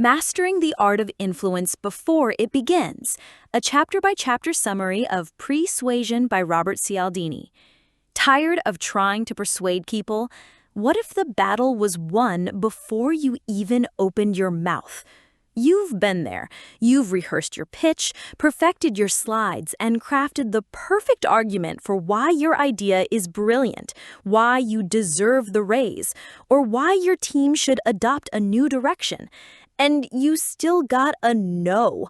Mastering the Art of Influence Before It Begins, a chapter-by-chapter summary of Pre-Suasion by Robert Cialdini. Tired of trying to persuade people? What if the battle was won before you even opened your mouth? You've been there. You've rehearsed your pitch, perfected your slides, and crafted the perfect argument for why your idea is brilliant, why you deserve the raise, or why your team should adopt a new direction. And you still got a no.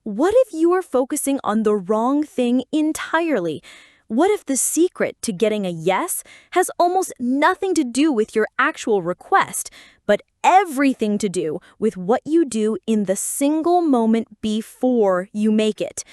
What if you were focusing on the wrong thing entirely? What if the secret to getting a yes has almost nothing to do with your actual request, but everything to do with what you do in the single moment before you make it?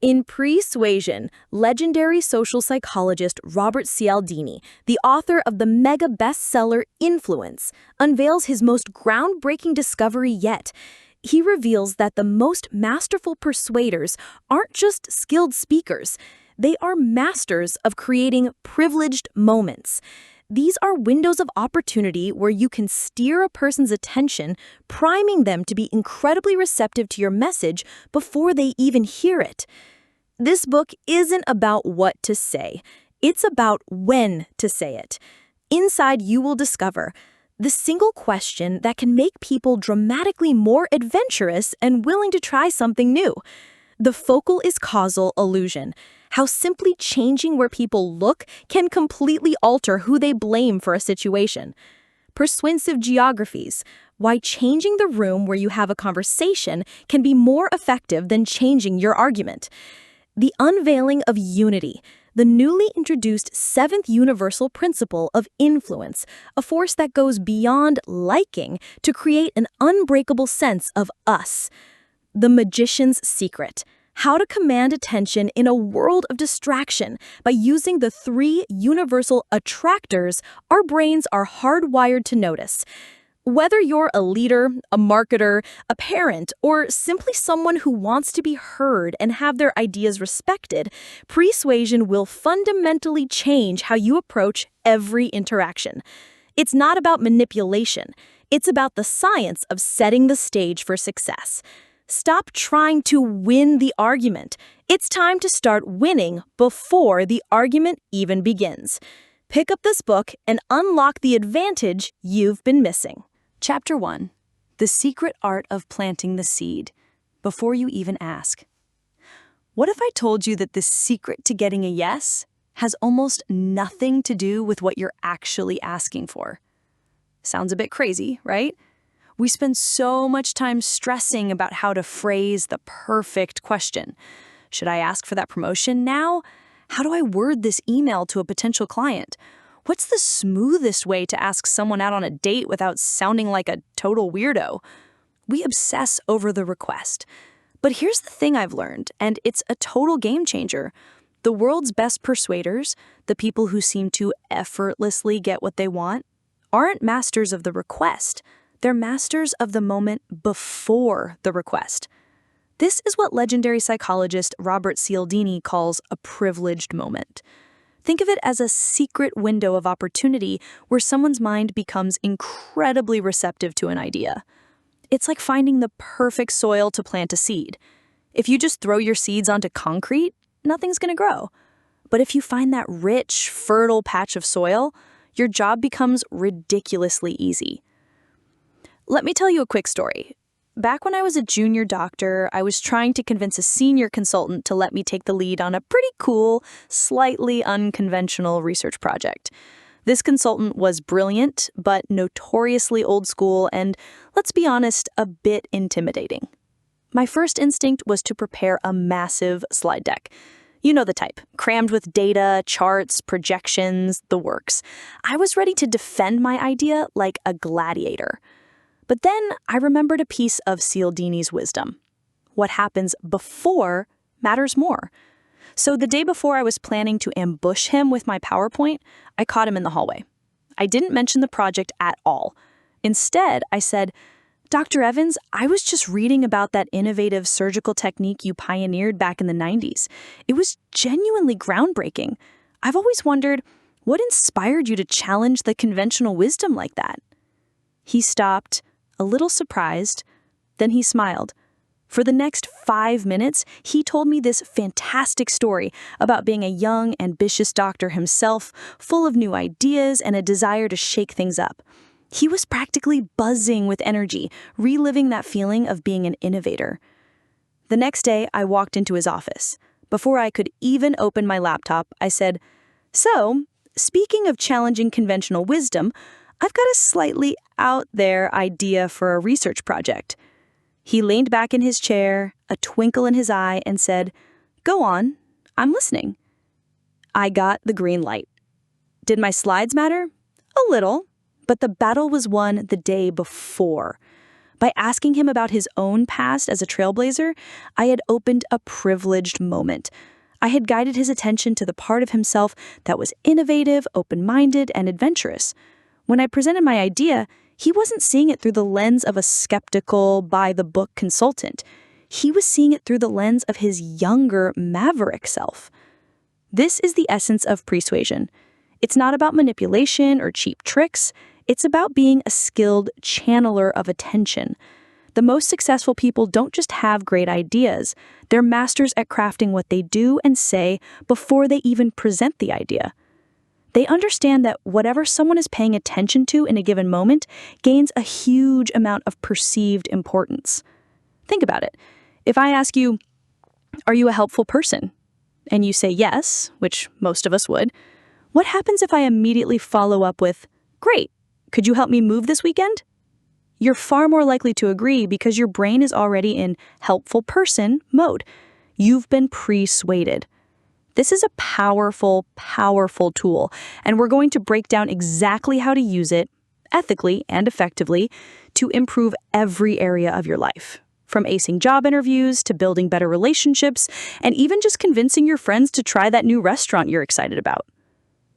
In Pre-Suasion, legendary social psychologist Robert Cialdini, the author of the mega bestseller Influence, unveils his most groundbreaking discovery yet. He reveals that the most masterful persuaders aren't just skilled speakers. They are masters of creating privileged moments. These are windows of opportunity where you can steer a person's attention, priming them to be incredibly receptive to your message before they even hear it. This book isn't about what to say. It's about when to say it. Inside, you will discover the single question that can make people dramatically more adventurous and willing to try something new. The focal is causal illusion. How simply changing where people look can completely alter who they blame for a situation. Persuasive geographies. Why changing the room where you have a conversation can be more effective than changing your argument. The unveiling of unity. The newly introduced seventh universal principle of influence, a force that goes beyond liking to create an unbreakable sense of us. The magician's secret. How to command attention in a world of distraction by using the three universal attractors our brains are hardwired to notice. Whether you're a leader, a marketer, a parent, or simply someone who wants to be heard and have their ideas respected, Pre-Suasion will fundamentally change how you approach every interaction. It's not about manipulation. It's about the science of setting the stage for success. Stop trying to win the argument. It's time to start winning before the argument even begins. Pick up this book and unlock the advantage you've been missing. Chapter 1. The Secret Art of Planting the Seed. Before you even ask. What if I told you that the secret to getting a yes has almost nothing to do with what you're actually asking for? Sounds a bit crazy, right? We spend so much time stressing about how to phrase the perfect question. Should I ask for that promotion now? How do I word this email to a potential client? What's the smoothest way to ask someone out on a date without sounding like a total weirdo? We obsess over the request. But here's the thing I've learned, and it's a total game changer. The world's best persuaders, the people who seem to effortlessly get what they want, aren't masters of the request. They're masters of the moment before the request. This is what legendary psychologist Robert Cialdini calls a privileged moment. Think of it as a secret window of opportunity where someone's mind becomes incredibly receptive to an idea. It's like finding the perfect soil to plant a seed. If you just throw your seeds onto concrete, nothing's going to grow. But if you find that rich, fertile patch of soil, your job becomes ridiculously easy. Let me tell you a quick story. Back when I was a junior doctor, I was trying to convince a senior consultant to let me take the lead on a pretty cool, slightly unconventional research project. This consultant was brilliant, but notoriously old school and, let's be honest, a bit intimidating. My first instinct was to prepare a massive slide deck. You know the type, crammed with data, charts, projections, the works. I was ready to defend my idea like a gladiator. But then I remembered a piece of Cialdini's wisdom. What happens before matters more. So the day before I was planning to ambush him with my PowerPoint, I caught him in the hallway. I didn't mention the project at all. Instead, I said, "Dr. Evans, I was just reading about that innovative surgical technique you pioneered back in the 90s. It was genuinely groundbreaking. I've always wondered, what inspired you to challenge the conventional wisdom like that?" He stopped, a little surprised, Then he smiled. For the next 5 minutes, he told me this fantastic story about being a young, ambitious doctor himself, full of new ideas and a desire to shake things up. He was practically buzzing with energy, reliving that feeling of being an innovator. The next day, I walked into his office. Before I could even open my laptop, I said, "So, speaking of challenging conventional wisdom, I've got a slightly out there idea for a research project." He leaned back in his chair, a twinkle in his eye, and said, "Go on, I'm listening." I got the green light. Did my slides matter? A little, but the battle was won the day before. By asking him about his own past as a trailblazer, I had opened a privileged moment. I had guided his attention to the part of himself that was innovative, open-minded, and adventurous. When I presented my idea, he wasn't seeing it through the lens of a skeptical, by-the-book consultant. He was seeing it through the lens of his younger, maverick self. This is the essence of persuasion. It's not about manipulation or cheap tricks. It's about being a skilled channeler of attention. The most successful people don't just have great ideas. They're masters at crafting what they do and say before they even present the idea. They understand that whatever someone is paying attention to in a given moment gains a huge amount of perceived importance. Think about it. If I ask you, "Are you a helpful person?" and you say yes, which most of us would, what happens if I immediately follow up with, "Great, could you help me move this weekend?" You're far more likely to agree because your brain is already in helpful person mode. You've been persuaded. This is a powerful, powerful tool, and we're going to break down exactly how to use it, ethically and effectively, to improve every area of your life. From acing job interviews to building better relationships, and even just convincing your friends to try that new restaurant you're excited about.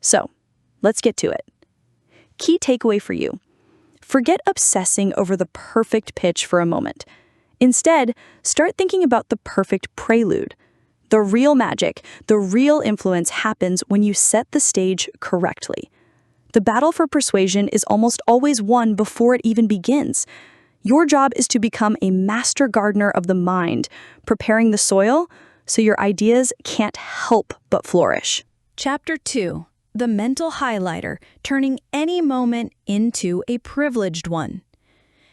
So, let's get to it. Key takeaway for you. Forget obsessing over the perfect pitch for a moment. Instead, start thinking about the perfect prelude. The real magic, the real influence happens when you set the stage correctly. The battle for persuasion is almost always won before it even begins. Your job is to become a master gardener of the mind, preparing the soil so your ideas can't help but flourish. Chapter 2. The Mental Highlighter, Turning Any Moment into a Privileged One.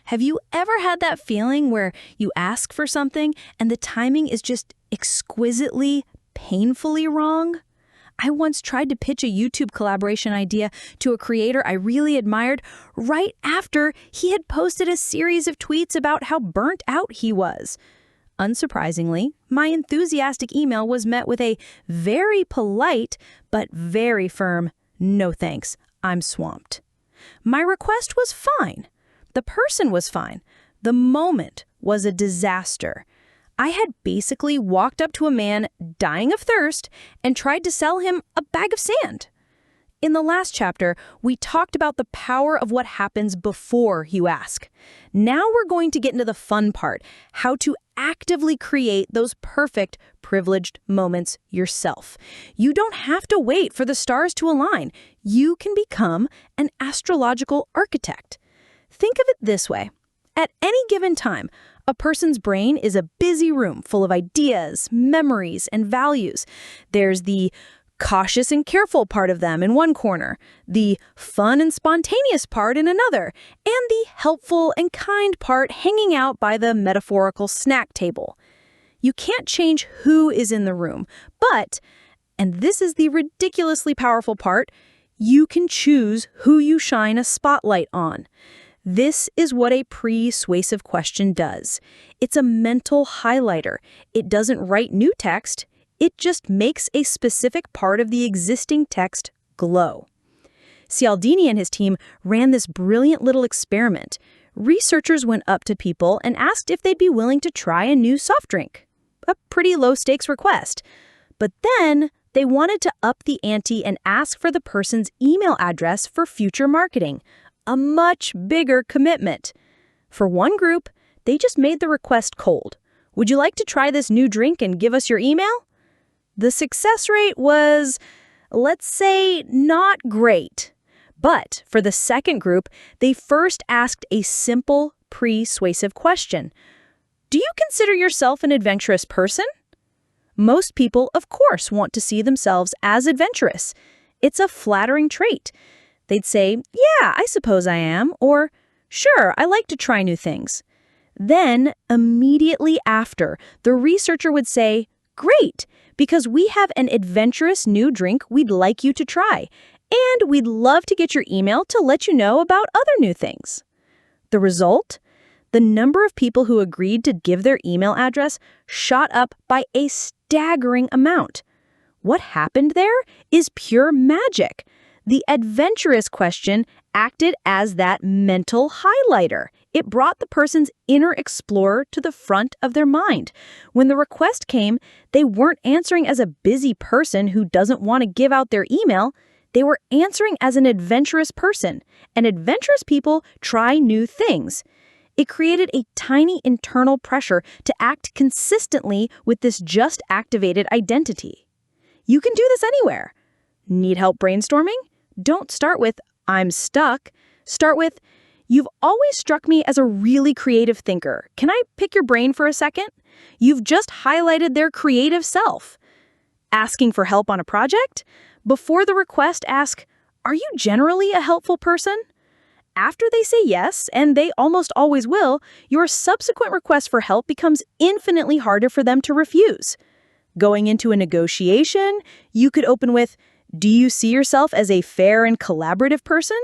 Have you ever had that feeling where you ask for something and the timing is just exquisitely, painfully wrong? I once tried to pitch a YouTube collaboration idea to a creator I really admired right after he had posted a series of tweets about how burnt out he was. Unsurprisingly, my enthusiastic email was met with a very polite but very firm, "No thanks, I'm swamped." My request was fine. The person was fine. The moment was a disaster. I had basically walked up to a man dying of thirst and tried to sell him a bag of sand. In the last chapter, we talked about the power of what happens before you ask. Now we're going to get into the fun part, how to actively create those perfect, privileged moments yourself. You don't have to wait for the stars to align. You can become an astrological architect. Think of it this way. At any given time, a person's brain is a busy room full of ideas, memories, and values. There's the cautious and careful part of them in one corner, the fun and spontaneous part in another, and the helpful and kind part hanging out by the metaphorical snack table. You can't change who is in the room, but, and this is the ridiculously powerful part, you can choose who you shine a spotlight on. This is what a persuasive question does. It's a mental highlighter. It doesn't write new text. It just makes a specific part of the existing text glow. Cialdini and his team ran this brilliant little experiment. Researchers went up to people and asked if they'd be willing to try a new soft drink. A pretty low-stakes request. But then they wanted to up the ante and ask for the person's email address for future marketing. A much bigger commitment. For one group, they just made the request cold. "Would you like to try this new drink and give us your email?" The success rate was, let's say, not great. But for the second group, they first asked a simple, persuasive question. Do you consider yourself an adventurous person? Most people, of course, want to see themselves as adventurous. It's a flattering trait. They'd say, yeah, I suppose I am, or sure, I like to try new things. Then, immediately after, the researcher would say, great, because we have an adventurous new drink we'd like you to try, and we'd love to get your email to let you know about other new things. The result? The number of people who agreed to give their email address shot up by a staggering amount. What happened there is pure magic. The adventurous question acted as that mental highlighter. It brought the person's inner explorer to the front of their mind. When the request came, they weren't answering as a busy person who doesn't want to give out their email. They were answering as an adventurous person, and adventurous people try new things. It created a tiny internal pressure to act consistently with this just activated identity. You can do this anywhere. Need help brainstorming? Don't start with, I'm stuck. Start with, you've always struck me as a really creative thinker. Can I pick your brain for a second? You've just highlighted their creative self. Asking for help on a project? Before the request, ask, are you generally a helpful person? After they say yes, and they almost always will, your subsequent request for help becomes infinitely harder for them to refuse. Going into a negotiation, you could open with, do you see yourself as a fair and collaborative person?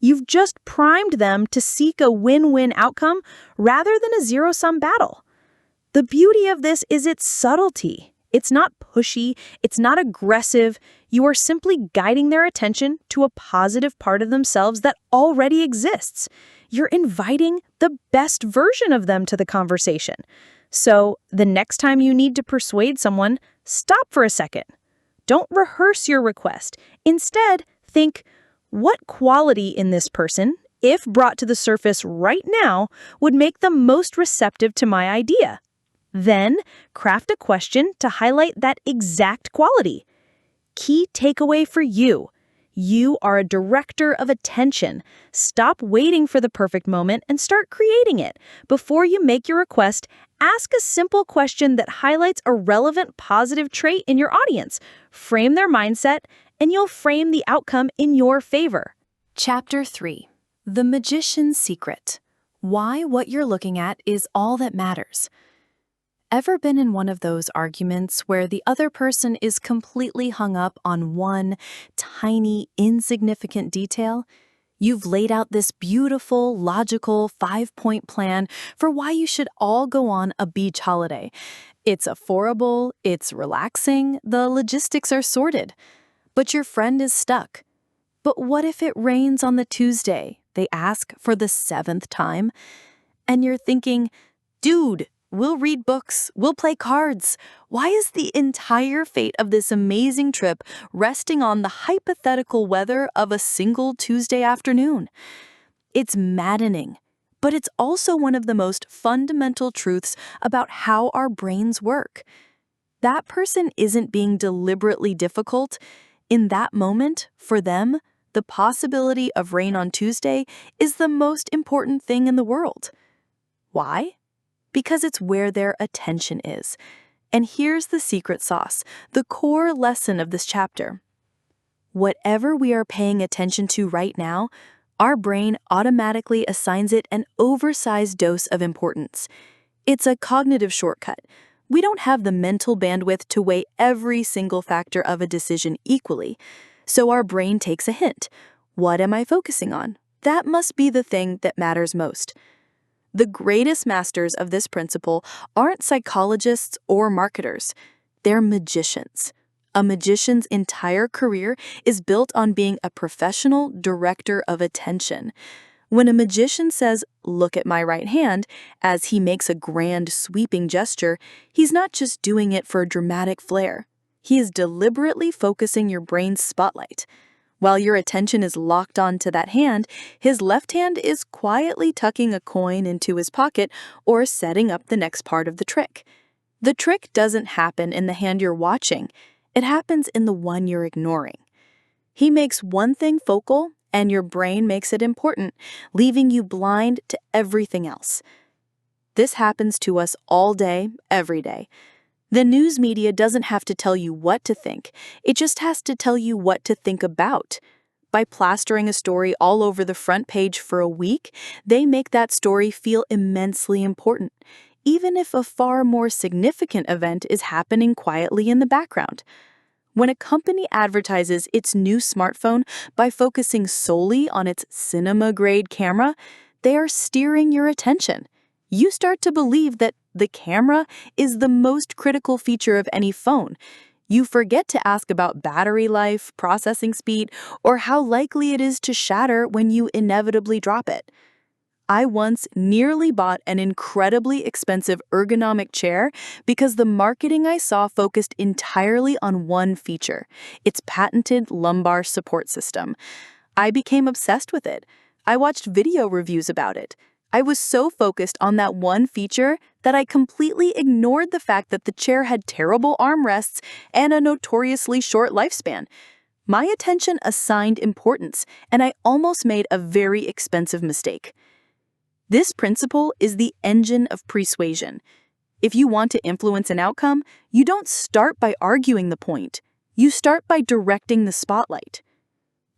You've just primed them to seek a win-win outcome rather than a zero-sum battle. The beauty of this is its subtlety. It's not pushy, it's not aggressive. You are simply guiding their attention to a positive part of themselves that already exists. You're inviting the best version of them to the conversation. So, the next time you need to persuade someone, stop for a second. Don't rehearse your request. Instead, think, what quality in this person, if brought to the surface right now, would make them most receptive to my idea? Then, craft a question to highlight that exact quality. Key takeaway for you. You are a director of attention. Stop waiting for the perfect moment and start creating it. Before you make your request, ask a simple question that highlights a relevant positive trait in your audience. Frame their mindset, and you'll frame the outcome in your favor. Chapter 3. The Magician's Secret. Why what you're looking at is all that matters. Ever been in one of those arguments where the other person is completely hung up on one tiny, insignificant detail? You've laid out this beautiful, logical 5-point plan for why you should all go on a beach holiday. It's affordable, it's relaxing, the logistics are sorted. But your friend is stuck. But what if it rains on the Tuesday? They ask for the 7th time. And you're thinking, dude, we'll read books, we'll play cards. Why is the entire fate of this amazing trip resting on the hypothetical weather of a single Tuesday afternoon? It's maddening, but it's also one of the most fundamental truths about how our brains work. That person isn't being deliberately difficult. In that moment, for them, the possibility of rain on Tuesday is the most important thing in the world. Why? Because it's where their attention is. And here's the secret sauce, the core lesson of this chapter. Whatever we are paying attention to right now, our brain automatically assigns it an oversized dose of importance. It's a cognitive shortcut. We don't have the mental bandwidth to weigh every single factor of a decision equally. So our brain takes a hint. What am I focusing on? That must be the thing that matters most. The greatest masters of this principle aren't psychologists or marketers. They're magicians. A magician's entire career is built on being a professional director of attention. When a magician says, "Look at my right hand," as he makes a grand sweeping gesture, he's not just doing it for a dramatic flair. He is deliberately focusing your brain's spotlight. While your attention is locked onto that hand, his left hand is quietly tucking a coin into his pocket or setting up the next part of the trick. The trick doesn't happen in the hand you're watching. It happens in the one you're ignoring. He makes one thing focal, and your brain makes it important, leaving you blind to everything else. This happens to us all day, every day. The news media doesn't have to tell you what to think. It just has to tell you what to think about. By plastering a story all over the front page for a week, they make that story feel immensely important, even if a far more significant event is happening quietly in the background. When a company advertises its new smartphone by focusing solely on its cinema-grade camera, they are steering your attention. You start to believe that the camera is the most critical feature of any phone. You forget to ask about battery life, processing speed, or how likely it is to shatter when you inevitably drop it. I once nearly bought an incredibly expensive ergonomic chair because the marketing I saw focused entirely on one feature, its patented lumbar support system. I became obsessed with it. I watched video reviews about it. I was so focused on that one feature that I completely ignored the fact that the chair had terrible armrests and a notoriously short lifespan. My attention assigned importance, and I almost made a very expensive mistake. This principle is the engine of persuasion. If you want to influence an outcome, you don't start by arguing the point. You start by directing the spotlight.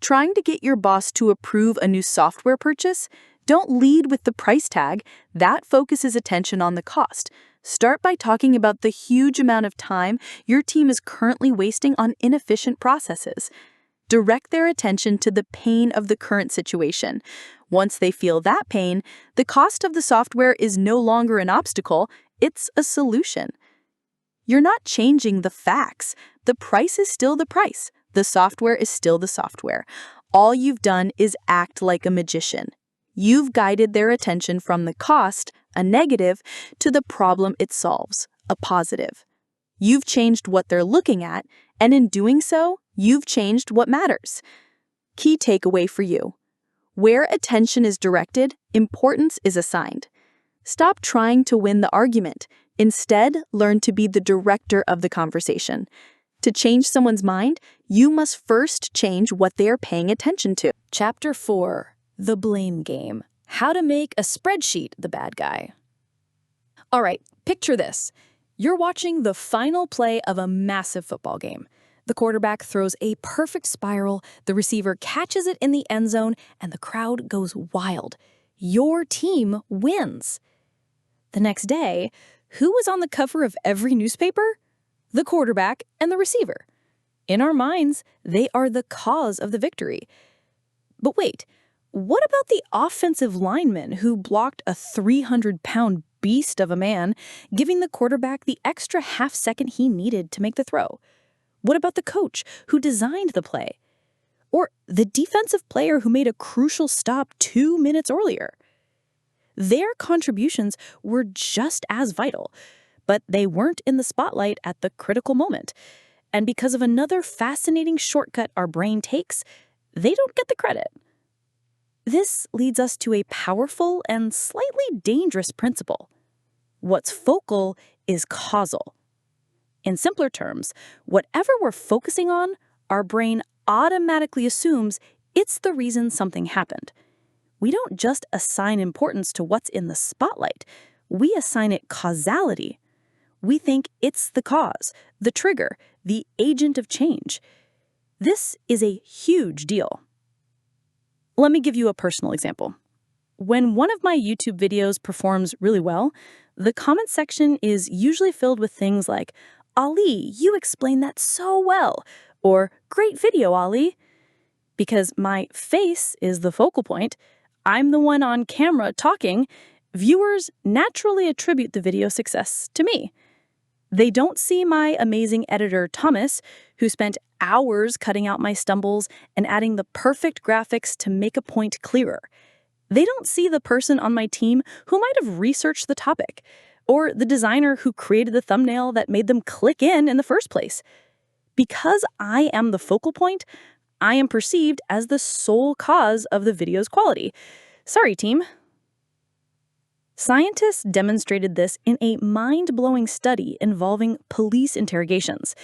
Trying to get your boss to approve a new software purchase? Don't lead with the price tag. That focuses attention on the cost. Start by talking about the huge amount of time your team is currently wasting on inefficient processes. Direct their attention to the pain of the current situation. Once they feel that pain, the cost of the software is no longer an obstacle, it's a solution. You're not changing the facts. The price is still the price. The software is still the software. All you've done is act like a magician. You've guided their attention from the cost, a negative, to the problem it solves, a positive. You've changed what they're looking at, and in doing so, you've changed what matters. Key takeaway for you. Where attention is directed, importance is assigned. Stop trying to win the argument. Instead, learn to be the director of the conversation. To change someone's mind, you must first change what they are paying attention to. Chapter 4. The Blame Game. How to make a spreadsheet the bad guy. All right, picture this. You're watching the final play of a massive football game. The quarterback throws a perfect spiral, the receiver catches it in the end zone, and the crowd goes wild. Your team wins. The next day, who was on the cover of every newspaper? The quarterback and the receiver. In our minds, they are the cause of the victory. But wait, what about the offensive lineman who blocked a 300-pound beast of a man, giving the quarterback the extra half second he needed to make the throw? What about the coach who designed the play? Or the defensive player who made a crucial stop 2 minutes earlier? Their contributions were just as vital, but they weren't in the spotlight at the critical moment. And because of another fascinating shortcut our brain takes, they don't get the credit. This leads us to a powerful and slightly dangerous principle. What's focal is causal. In simpler terms, whatever we're focusing on, our brain automatically assumes it's the reason something happened. We don't just assign importance to what's in the spotlight. We assign it causality. We think it's the cause, the trigger, the agent of change. This is a huge deal. Let me give you a personal example. When one of my YouTube videos performs really well, the comment section is usually filled with things like, "Ali, you explained that so well," or "Great video, Ali." Because my face is the focal point, I'm the one on camera talking, viewers naturally attribute the video success to me. They don't see my amazing editor, Thomas, who spent hours cutting out my stumbles and adding the perfect graphics to make a point clearer. They don't see the person on my team who might have researched the topic, or the designer who created the thumbnail that made them click in the first place. Because I am the focal point, I am perceived as the sole cause of the video's quality. Sorry, team. Scientists demonstrated this in a mind-blowing study involving police interrogations.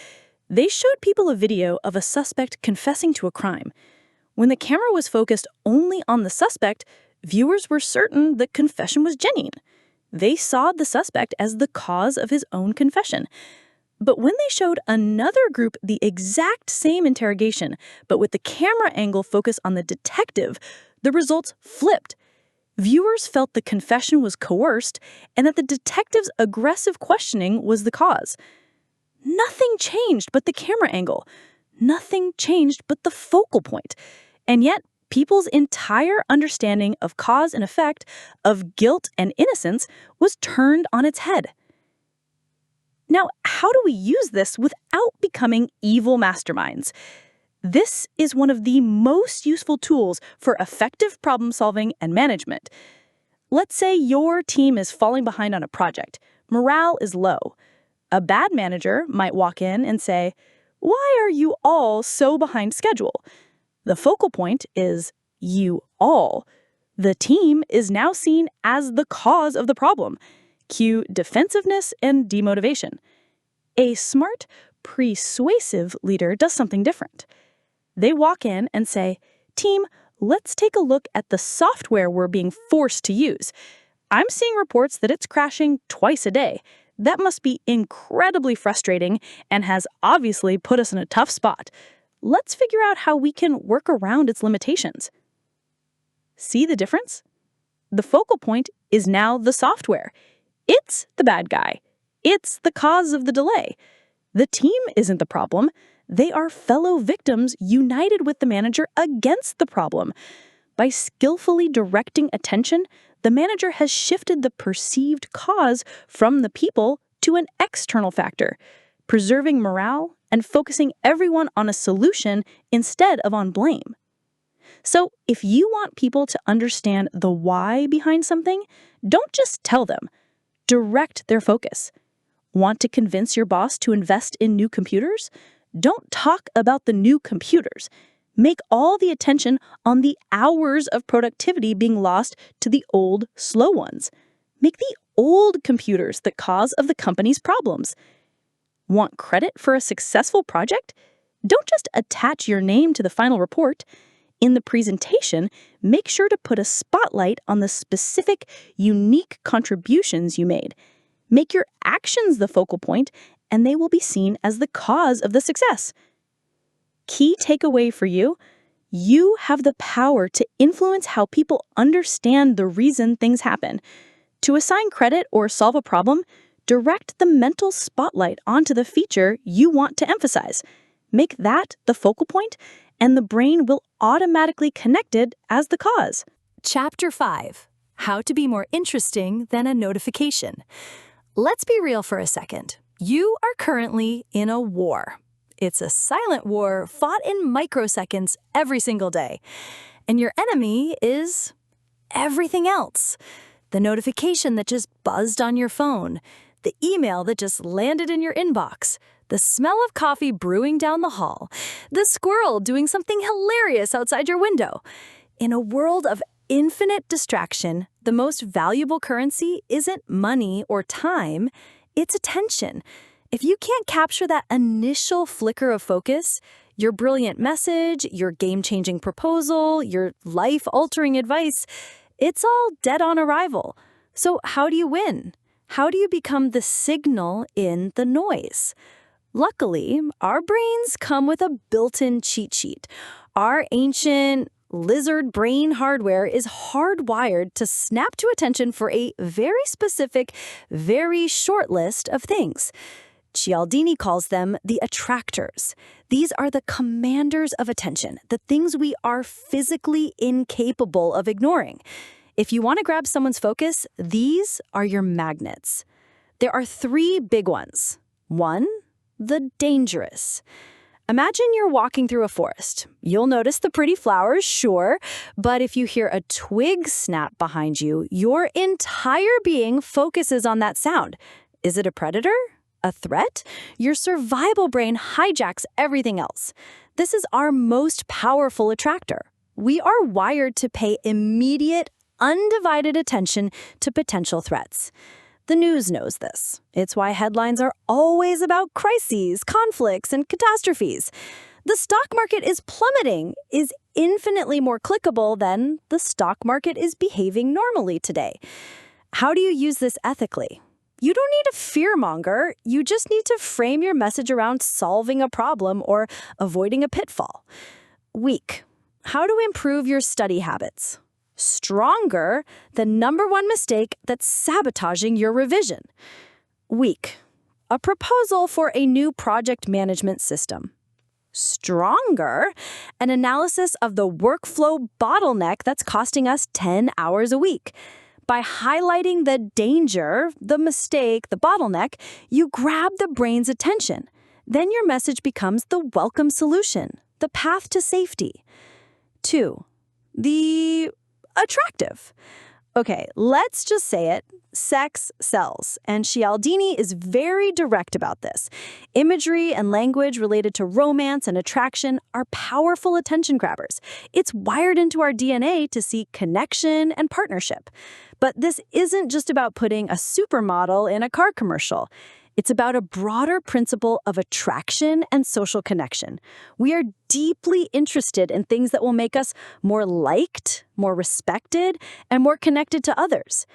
They showed people a video of a suspect confessing to a crime. When the camera was focused only on the suspect, viewers were certain the confession was genuine. They saw the suspect as the cause of his own confession. But when they showed another group the exact same interrogation, but with the camera angle focused on the detective, the results flipped. Viewers felt the confession was coerced and that the detective's aggressive questioning was the cause. Nothing changed but the camera angle. Nothing changed but the focal point. And yet, people's entire understanding of cause and effect, of guilt and innocence, was turned on its head. Now, how do we use this without becoming evil masterminds? This is one of the most useful tools for effective problem solving and management. Let's say your team is falling behind on a project. Morale is low. A bad manager might walk in and say, "Why are you all so behind schedule?" The focal point is you all. The team is now seen as the cause of the problem. Cue defensiveness and demotivation. A smart, persuasive leader does something different. They walk in and say, "Team, let's take a look at the software we're being forced to use. I'm seeing reports that it's crashing twice a day. That must be incredibly frustrating and has obviously put us in a tough spot. Let's figure out how we can work around its limitations." See the difference? The focal point is now the software. It's the bad guy. It's the cause of the delay. The team isn't the problem. They are fellow victims united with the manager against the problem. By skillfully directing attention, the manager has shifted the perceived cause from the people to an external factor, preserving morale and focusing everyone on a solution instead of on blame. So, if you want people to understand the why behind something, don't just tell them. Direct their focus. Want to convince your boss to invest in new computers? Don't talk about the new computers. Make all the attention on the hours of productivity being lost to the old, slow ones. Make the old computers the cause of the company's problems. Want credit for a successful project? Don't just attach your name to the final report. In the presentation, make sure to put a spotlight on the specific, unique contributions you made. Make your actions the focal point, and they will be seen as the cause of the success. Key takeaway for you: you have the power to influence how people understand the reason things happen. To assign credit or solve a problem, direct the mental spotlight onto the feature you want to emphasize. Make that the focal point, and the brain will automatically connect it as the cause. Chapter 5. How to be more interesting than a notification. Let's be real for a second. You are currently in a war. It's a silent war fought in microseconds every single day. And your enemy is everything else. The notification that just buzzed on your phone, the email that just landed in your inbox, the smell of coffee brewing down the hall, the squirrel doing something hilarious outside your window. In a world of infinite distraction, the most valuable currency isn't money or time, it's attention. If you can't capture that initial flicker of focus, your brilliant message, your game-changing proposal, your life-altering advice, it's all dead on arrival. So how do you win? How do you become the signal in the noise? Luckily, our brains come with a built-in cheat sheet. Our ancient lizard brain hardware is hardwired to snap to attention for a very specific, very short list of things. Cialdini calls them the attractors. These are the commanders of attention, the things we are physically incapable of ignoring. If you want to grab someone's focus, these are your magnets. There are 3 big ones. 1, the dangerous. Imagine you're walking through a forest. You'll notice the pretty flowers, sure, but if you hear a twig snap behind you, your entire being focuses on that sound. Is it a predator? A threat? Your survival brain hijacks everything else. This is our most powerful attractor. We are wired to pay immediate, undivided attention to potential threats. The news knows this. It's why headlines are always about crises, conflicts, and catastrophes. The stock market is plummeting is infinitely more clickable than the stock market is behaving normally today. How do you use this ethically? You don't need a fearmonger. You just need to frame your message around solving a problem or avoiding a pitfall. Weak. How to improve your study habits. Stronger. The #1 mistake that's sabotaging your revision. Weak. A proposal for a new project management system. Stronger. An analysis of the workflow bottleneck that's costing us 10 hours a week. By highlighting the danger, the mistake, the bottleneck, you grab the brain's attention. Then your message becomes the welcome solution, the path to safety. 2. The attractive. Okay, let's just say it. Sex sells, and Cialdini is very direct about this. Imagery and language related to romance and attraction are powerful attention grabbers. It's wired into our DNA to seek connection and partnership. But this isn't just about putting a supermodel in a car commercial. It's about a broader principle of attraction and social connection. We are deeply interested in things that will make us more liked, more respected, and more connected to others.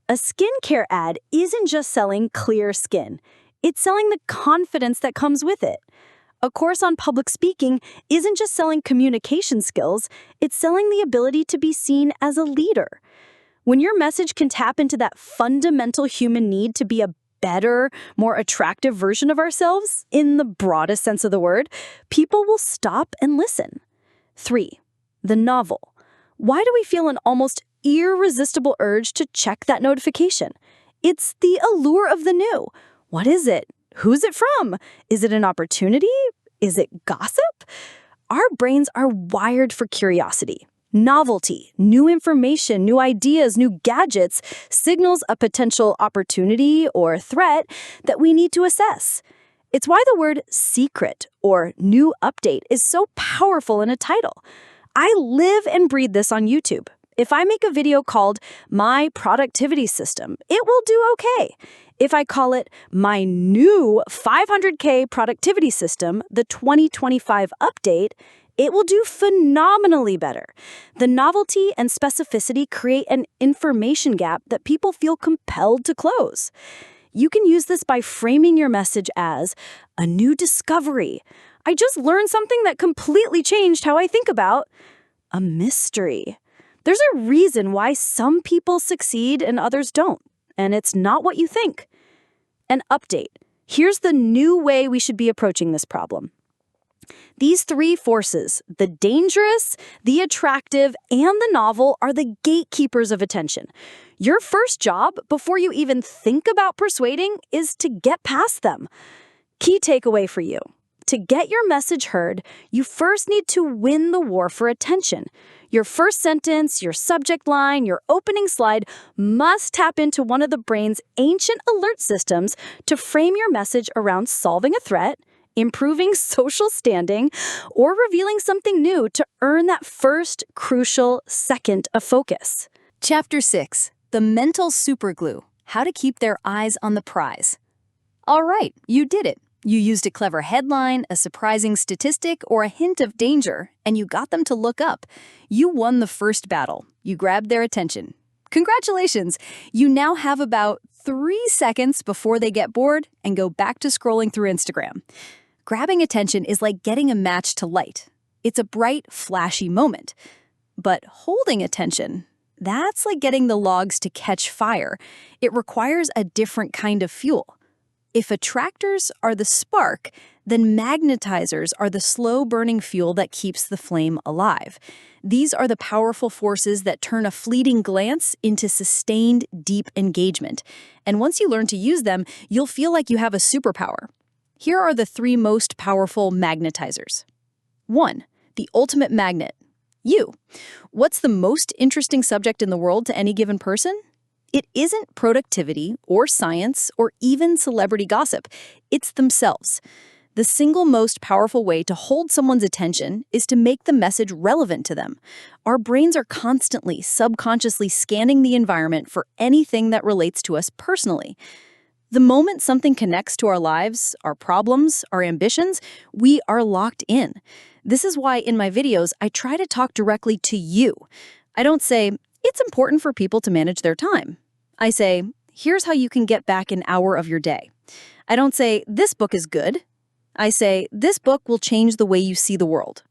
A skincare ad isn't just selling clear skin. It's selling the confidence that comes with it. A course on public speaking isn't just selling communication skills. It's selling the ability to be seen as a leader. When your message can tap into that fundamental human need to be a better, more attractive version of ourselves, in the broadest sense of the word, people will stop and listen. 3. The novel. Why do we feel an almost irresistible urge to check that notification? It's the allure of the new. What is it? Who's it from? Is it an opportunity? Is it gossip? Our brains are wired for curiosity. Novelty, new information, new ideas, new gadgets signals a potential opportunity or threat that we need to assess. It's why the word secret or new update is so powerful in a title. I live and breathe this on YouTube. If I make a video called My Productivity System, it will do okay. If I call it My New 500K Productivity System, the 2025 update, it will do phenomenally better. The novelty and specificity create an information gap that people feel compelled to close. You can use this by framing your message as a new discovery. I just learned something that completely changed how I think about a mystery. There's a reason why some people succeed and others don't, and it's not what you think. An update. Here's the new way we should be approaching this problem. These 3 forces, the dangerous, the attractive, and the novel, are the gatekeepers of attention. Your first job, before you even think about persuading, is to get past them. Key takeaway for you. To get your message heard, you first need to win the war for attention. Your first sentence, your subject line, your opening slide must tap into one of the brain's ancient alert systems to frame your message around solving a threat, improving social standing, or revealing something new to earn that first crucial second of focus. Chapter 6. The Mental Superglue. How to Keep Their Eyes on the Prize. All right, you did it. You used a clever headline, a surprising statistic, or a hint of danger, and you got them to look up. You won the first battle. You grabbed their attention. Congratulations! You now have about 3 seconds before they get bored and go back to scrolling through Instagram. Grabbing attention is like getting a match to light. It's a bright, flashy moment. But holding attention, that's like getting the logs to catch fire. It requires a different kind of fuel. If attractors are the spark, then magnetizers are the slow-burning fuel that keeps the flame alive. These are the powerful forces that turn a fleeting glance into sustained, deep engagement. And once you learn to use them, you'll feel like you have a superpower. Here are the 3 most powerful magnetizers. 1. The ultimate magnet. You. What's the most interesting subject in the world to any given person? It isn't productivity or science or even celebrity gossip. It's themselves. The single most powerful way to hold someone's attention is to make the message relevant to them. Our brains are constantly, subconsciously scanning the environment for anything that relates to us personally. The moment something connects to our lives, our problems, our ambitions, we are locked in. This is why in my videos, I try to talk directly to you. I don't say, it's important for people to manage their time. I say, here's how you can get back an hour of your day. I don't say, this book is good. I say, this book will change the way you see the world.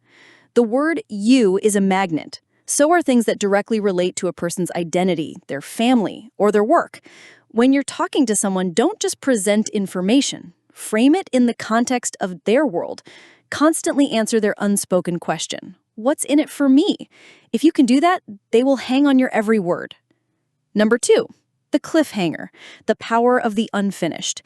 The word you is a magnet. So are things that directly relate to a person's identity, their family, or their work. When you're talking to someone, don't just present information. Frame it in the context of their world. Constantly answer their unspoken question. What's in it for me? If you can do that, they will hang on your every word. Number 2, the cliffhanger, the power of the unfinished.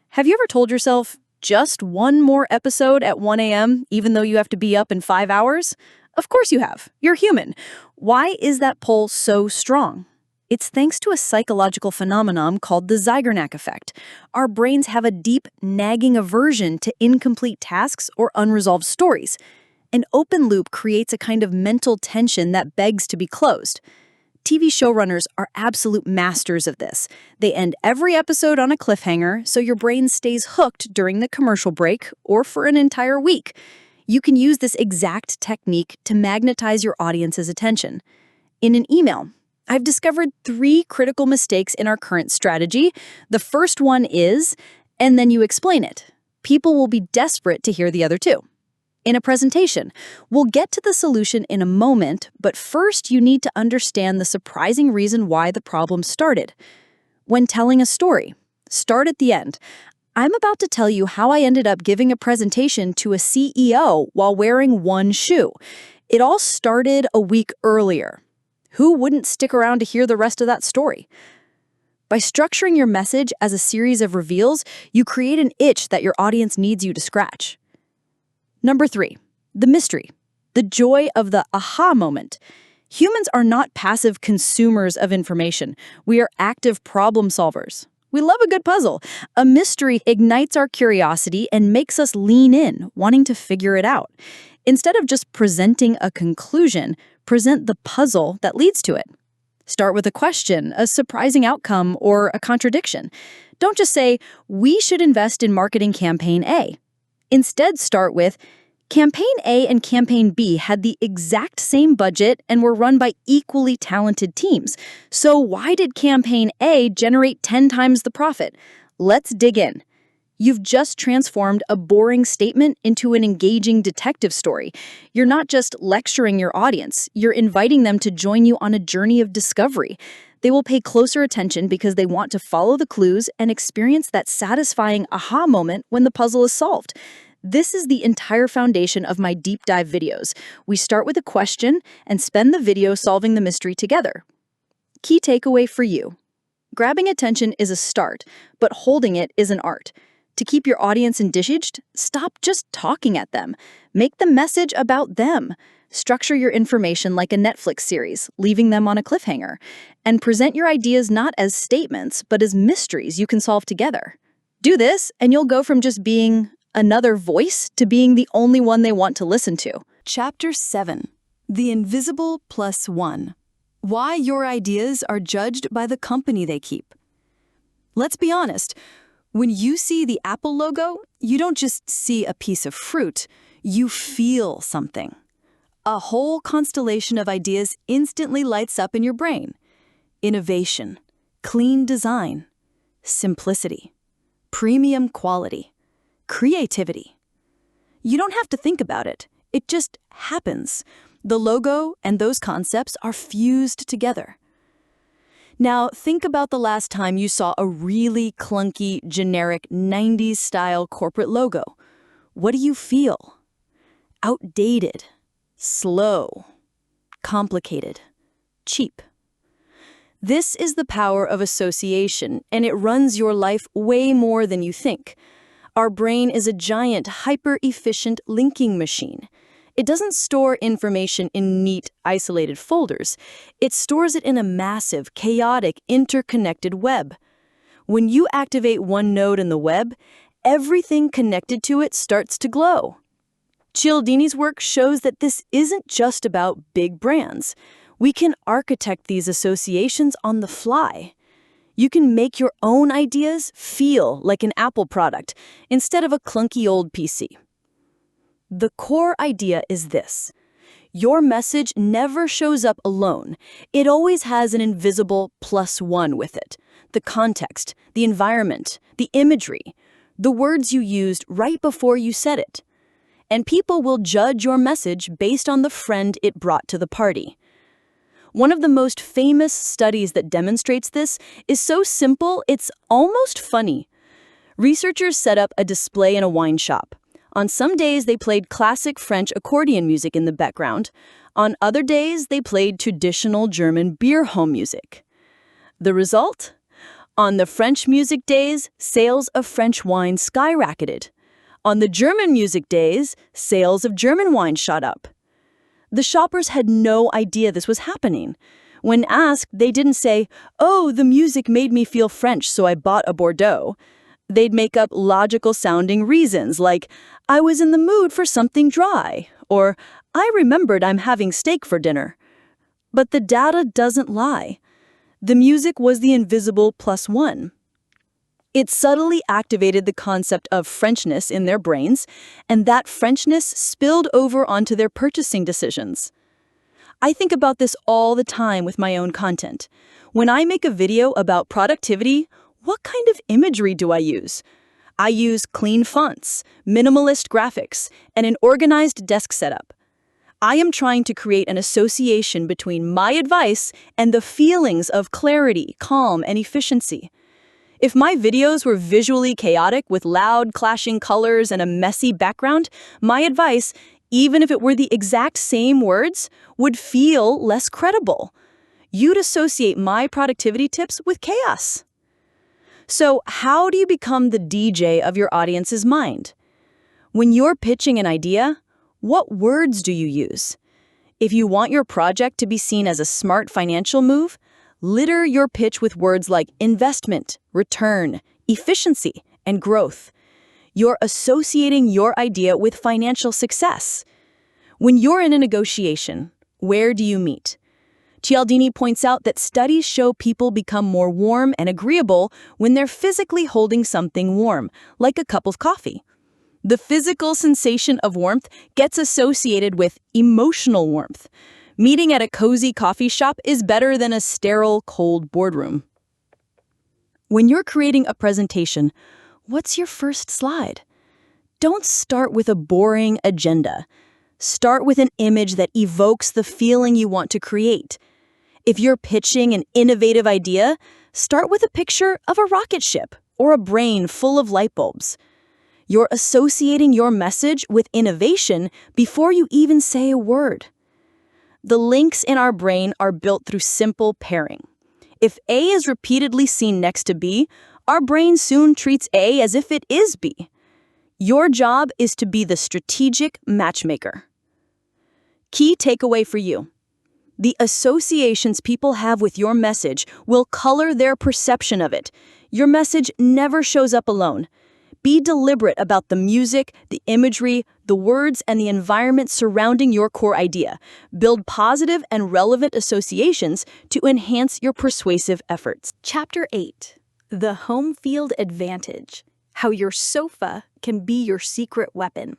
Have you ever told yourself, just one more episode at 1 a.m., even though you have to be up in 5 hours? Of course you have. You're human. Why is that pull so strong? It's thanks to a psychological phenomenon called the Zeigarnik effect. Our brains have a deep, nagging aversion to incomplete tasks or unresolved stories. An open loop creates a kind of mental tension that begs to be closed. TV showrunners are absolute masters of this. They end every episode on a cliffhanger, so your brain stays hooked during the commercial break or for an entire week. You can use this exact technique to magnetize your audience's attention. In an email, I've discovered 3 critical mistakes in our current strategy. The first one is, and then you explain it. People will be desperate to hear the other 2. In a presentation, we'll get to the solution in a moment, but first you need to understand the surprising reason why the problem started. When telling a story, start at the end. I'm about to tell you how I ended up giving a presentation to a CEO while wearing one shoe. It all started a week earlier. Who wouldn't stick around to hear the rest of that story? By structuring your message as a series of reveals, you create an itch that your audience needs you to scratch. Number 3, the mystery, the joy of the aha moment. Humans are not passive consumers of information. We are active problem solvers. We love a good puzzle. A mystery ignites our curiosity and makes us lean in, wanting to figure it out. Instead of just presenting a conclusion, present the puzzle that leads to it. Start with a question, a surprising outcome, or a contradiction. Don't just say, we should invest in marketing campaign A. Instead, start with, Campaign A and Campaign B had the exact same budget and were run by equally talented teams. So why did Campaign A generate 10 times the profit? Let's dig in. You've just transformed a boring statement into an engaging detective story. You're not just lecturing your audience, you're inviting them to join you on a journey of discovery. They will pay closer attention because they want to follow the clues and experience that satisfying aha moment when the puzzle is solved. This is the entire foundation of my deep dive videos. We start with a question and spend the video solving the mystery together. Key takeaway for you. Grabbing attention is a start, but holding it is an art. To keep your audience engaged, stop just talking at them. Make the message about them. Structure your information like a Netflix series, leaving them on a cliffhanger. And present your ideas not as statements, but as mysteries you can solve together. Do this, and you'll go from just being another voice to being the only one they want to listen to. Chapter 7. The Invisible Plus One. Why your ideas are judged by the company they keep. Let's be honest. When you see the Apple logo, you don't just see a piece of fruit. You feel something. A whole constellation of ideas instantly lights up in your brain. Innovation, clean design, simplicity, premium quality, creativity. You don't have to think about it. It just happens. The logo and those concepts are fused together. Now, think about the last time you saw a really clunky, generic 90s-style corporate logo. What do you feel? Outdated, slow, complicated, cheap. This is the power of association, and it runs your life way more than you think. Our brain is a giant, hyper-efficient linking machine. It doesn't store information in neat, isolated folders. It stores it in a massive, chaotic, interconnected web. When you activate one node in the web, everything connected to it starts to glow. Cialdini's work shows that this isn't just about big brands. We can architect these associations on the fly. You can make your own ideas feel like an Apple product instead of a clunky old PC. The core idea is this. Your message never shows up alone. It always has an invisible plus one with it. the context, the environment, the imagery, the words you used right before you said it. And people will judge your message based on the friend it brought to the party. One of the most famous studies that demonstrates this is so simple it's almost funny. Researchers set up a display in a wine shop. On some days, they played classic French accordion music in the background. On other days, they played traditional German beer hall music. The result? On the French music days, sales of French wine skyrocketed. On the German music days, sales of German wine shot up. The shoppers had no idea this was happening. When asked, they didn't say, "Oh, the music made me feel French, so I bought a Bordeaux." They'd make up logical-sounding reasons like, "I was in the mood for something dry," or "I remembered I'm having steak for dinner." But the data doesn't lie. The music was the invisible +1. It subtly activated the concept of Frenchness in their brains, and that Frenchness spilled over onto their purchasing decisions. I think about this all the time with my own content. When I make a video about productivity, what kind of imagery do I use? I use clean fonts, minimalist graphics, and an organized desk setup. I am trying to create an association between my advice and the feelings of clarity, calm, and efficiency. If my videos were visually chaotic with loud, clashing colors and a messy background, my advice, even if it were the exact same words, would feel less credible. You'd associate my productivity tips with chaos. So, how do you become the DJ of your audience's mind? When you're pitching an idea, what words do you use? If you want your project to be seen as a smart financial move, litter your pitch with words like investment, return, efficiency, and growth. You're associating your idea with financial success. When you're in a negotiation, where do you meet? Cialdini points out that studies show people become more warm and agreeable when they're physically holding something warm, like a cup of coffee. The physical sensation of warmth gets associated with emotional warmth. Meeting at a cozy coffee shop is better than a sterile, cold boardroom. When you're creating a presentation, what's your first slide? Don't start with a boring agenda. Start with an image that evokes the feeling you want to create. If you're pitching an innovative idea, start with a picture of a rocket ship or a brain full of light bulbs. You're associating your message with innovation before you even say a word. The links in our brain are built through simple pairing. If A is repeatedly seen next to B, our brain soon treats A as if it is B. Your job is to be the strategic matchmaker. Key takeaway for you. The associations people have with your message will color their perception of it. Your message never shows up alone. Be deliberate about the music, the imagery, the words, and the environment surrounding your core idea. Build positive and relevant associations to enhance your persuasive efforts. Chapter 8. The Home Field Advantage. How your sofa can be your secret weapon.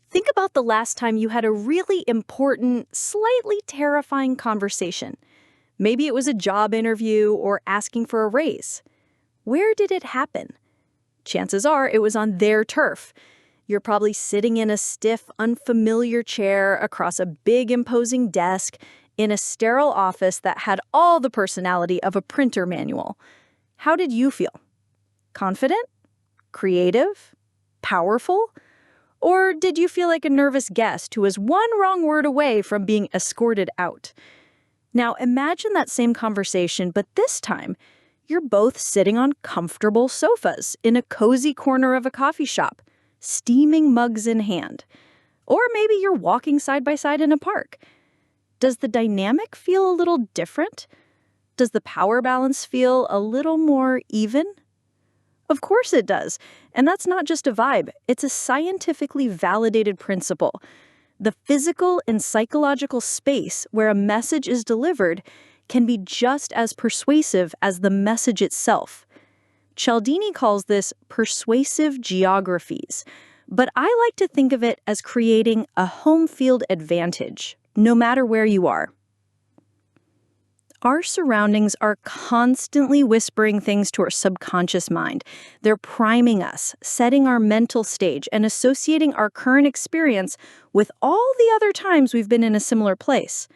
Think about the last time you had a really important, slightly terrifying conversation. Maybe it was a job interview or asking for a raise. Where did it happen? Chances are it was on their turf. You're probably sitting in a stiff, unfamiliar chair across a big, imposing desk in a sterile office that had all the personality of a printer manual. How did you feel? Confident? Creative? Powerful? Or did you feel like a nervous guest who was one wrong word away from being escorted out? Now imagine that same conversation, but this time, you're both sitting on comfortable sofas in a cozy corner of a coffee shop, steaming mugs in hand. Or maybe you're walking side by side in a park. Does the dynamic feel a little different? Does the power balance feel a little more even? Of course it does. And that's not just a vibe. It's a scientifically validated principle. The physical and psychological space where a message is delivered can be just as persuasive as the message itself. Cialdini calls this persuasive geographies, but I like to think of it as creating a home field advantage, no matter where you are. Our surroundings are constantly whispering things to our subconscious mind. They're priming us, setting our mental stage, and associating our current experience with all the other times we've been in a similar place.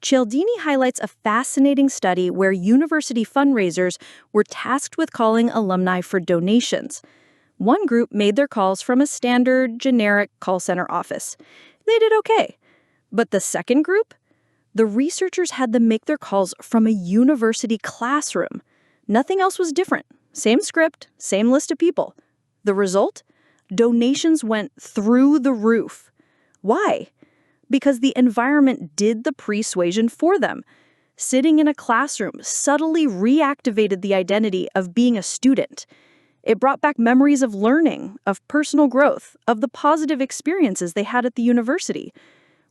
Cialdini highlights a fascinating study where university fundraisers were tasked with calling alumni for donations. One group made their calls from a standard, generic call center office. They did okay. But the second group? The researchers had them make their calls from a university classroom. Nothing else was different. Same script, same list of people. The result? Donations went through the roof. Why? Because the environment did the persuasion for them. Sitting in a classroom subtly reactivated the identity of being a student. It brought back memories of learning, of personal growth, of the positive experiences they had at the university.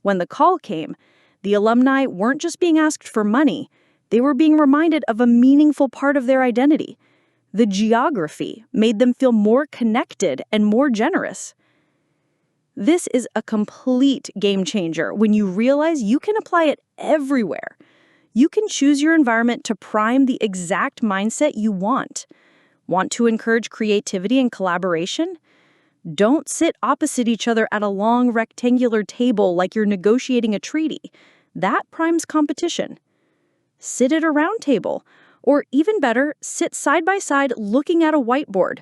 When the call came, the alumni weren't just being asked for money, they were being reminded of a meaningful part of their identity. The geography made them feel more connected and more generous. This is a complete game changer when you realize you can apply it everywhere. You can choose your environment to prime the exact mindset you want. Want to encourage creativity and collaboration? Don't sit opposite each other at a long rectangular table like you're negotiating a treaty. That primes competition. Sit at a round table, or even better, sit side by side looking at a whiteboard.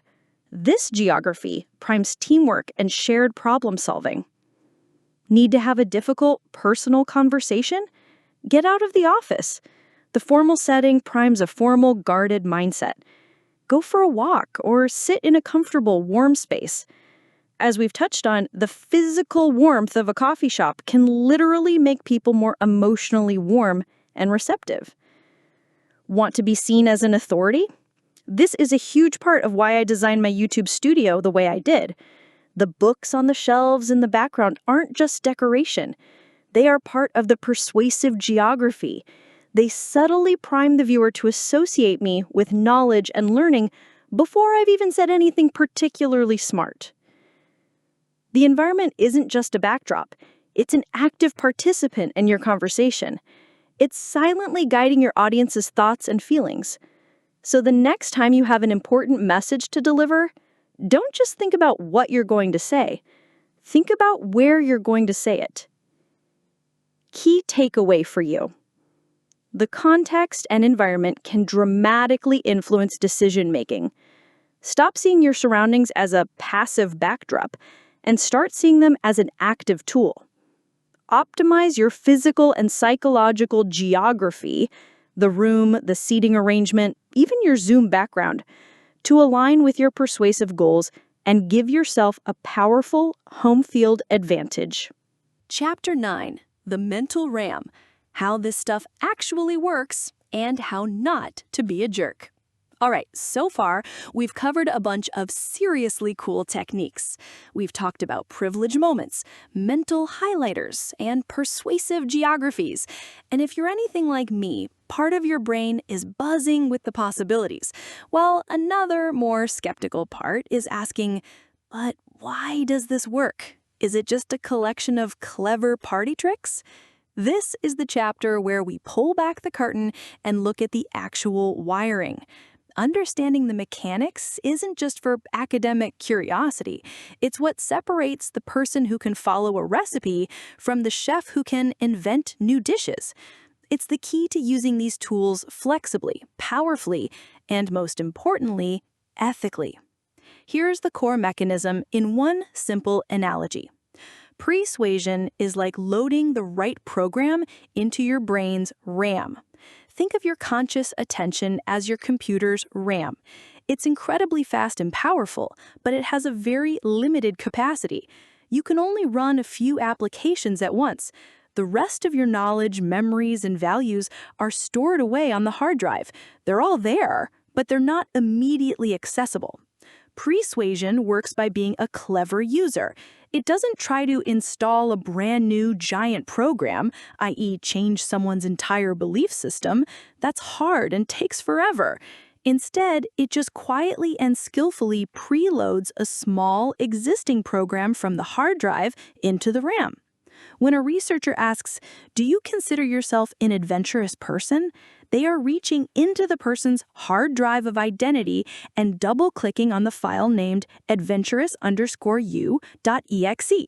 This geography primes teamwork and shared problem solving. Need to have a difficult, personal conversation? Get out of the office. The formal setting primes a formal, guarded mindset. Go for a walk or sit in a comfortable, warm space. As we've touched on, the physical warmth of a coffee shop can literally make people more emotionally warm and receptive. Want to be seen as an authority? This is a huge part of why I designed my YouTube studio the way I did. The books on the shelves in the background aren't just decoration. They are part of the persuasive geography. They subtly prime the viewer to associate me with knowledge and learning before I've even said anything particularly smart. The environment isn't just a backdrop. It's an active participant in your conversation. It's silently guiding your audience's thoughts and feelings. So the next time you have an important message to deliver, don't just think about what you're going to say. Think about where you're going to say it. Key takeaway for you. The context and environment can dramatically influence decision-making. Stop seeing your surroundings as a passive backdrop and start seeing them as an active tool. Optimize your physical and psychological geography, the room, the seating arrangement, even your Zoom background, to align with your persuasive goals and give yourself a powerful home field advantage. Chapter 9, The Mental RAM, How This Stuff Actually Works and How Not to Be a Jerk. All right, so far, we've covered a bunch of seriously cool techniques. We've talked about privilege moments, mental highlighters, and persuasive geographies. And if you're anything like me, part of your brain is buzzing with the possibilities, while another, more skeptical part is asking, but why does this work? Is it just a collection of clever party tricks? This is the chapter where we pull back the curtain and look at the actual wiring. Understanding the mechanics isn't just for academic curiosity. It's what separates the person who can follow a recipe from the chef who can invent new dishes. It's the key to using these tools flexibly, powerfully, and most importantly, ethically. Here's the core mechanism in one simple analogy. Pre-suasion is like loading the right program into your brain's RAM. Think of your conscious attention as your computer's RAM. It's incredibly fast and powerful, but it has a very limited capacity. You can only run a few applications at once. The rest of your knowledge, memories, and values are stored away on the hard drive. They're all there, but they're not immediately accessible. Pre-suasion works by being a clever user. It doesn't try to install a brand new giant program, i.e. change someone's entire belief system. That's hard and takes forever. Instead, it just quietly and skillfully preloads a small existing program from the hard drive into the RAM. When a researcher asks, "Do you consider yourself an adventurous person?" They are reaching into the person's hard drive of identity and double-clicking on the file named adventurous_u.exe.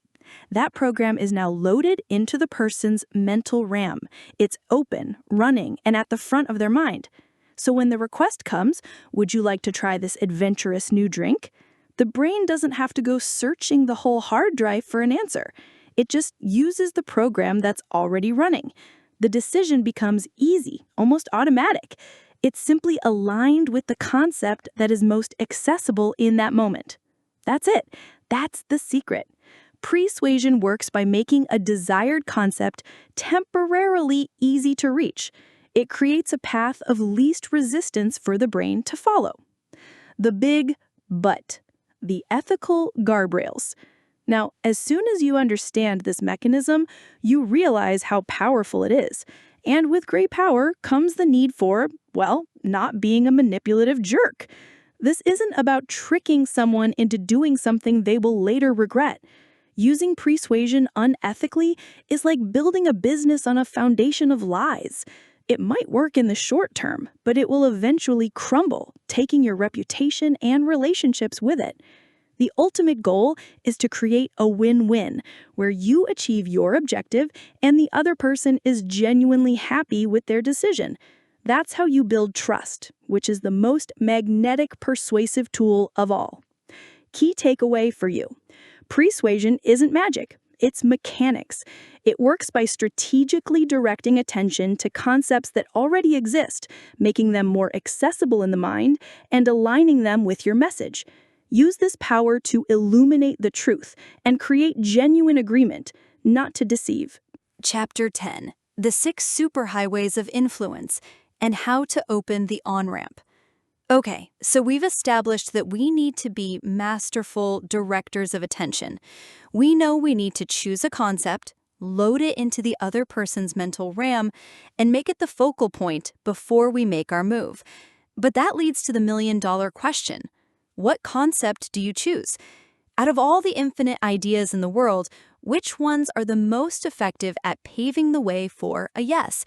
That program is now loaded into the person's mental RAM. It's open, running, and at the front of their mind. So when the request comes, would you like to try this adventurous new drink? The brain doesn't have to go searching the whole hard drive for an answer. It just uses the program that's already running. The decision becomes easy, almost automatic. It's simply aligned with the concept that is most accessible in that moment. That's it. That's the secret. Pre-suasion works by making a desired concept temporarily easy to reach. It creates a path of least resistance for the brain to follow. The big but, the ethical guardrails. Now, as soon as you understand this mechanism, you realize how powerful it is. And with great power comes the need for, well, not being a manipulative jerk. This isn't about tricking someone into doing something they will later regret. Using persuasion unethically is like building a business on a foundation of lies. It might work in the short term, but it will eventually crumble, taking your reputation and relationships with it. The ultimate goal is to create a win-win, where you achieve your objective and the other person is genuinely happy with their decision. That's how you build trust, which is the most magnetic persuasive tool of all. Key takeaway for you. Persuasion isn't magic, it's mechanics. It works by strategically directing attention to concepts that already exist, making them more accessible in the mind and aligning them with your message. Use this power to illuminate the truth and create genuine agreement, not to deceive. Chapter 10. The 6 Superhighways of Influence and How to Open the On-Ramp. Okay, so we've established that we need to be masterful directors of attention. We know we need to choose a concept, load it into the other person's mental RAM, and make it the focal point before we make our move. But that leads to the million-dollar question. What concept do you choose? Out of all the infinite ideas in the world, which ones are the most effective at paving the way for a yes?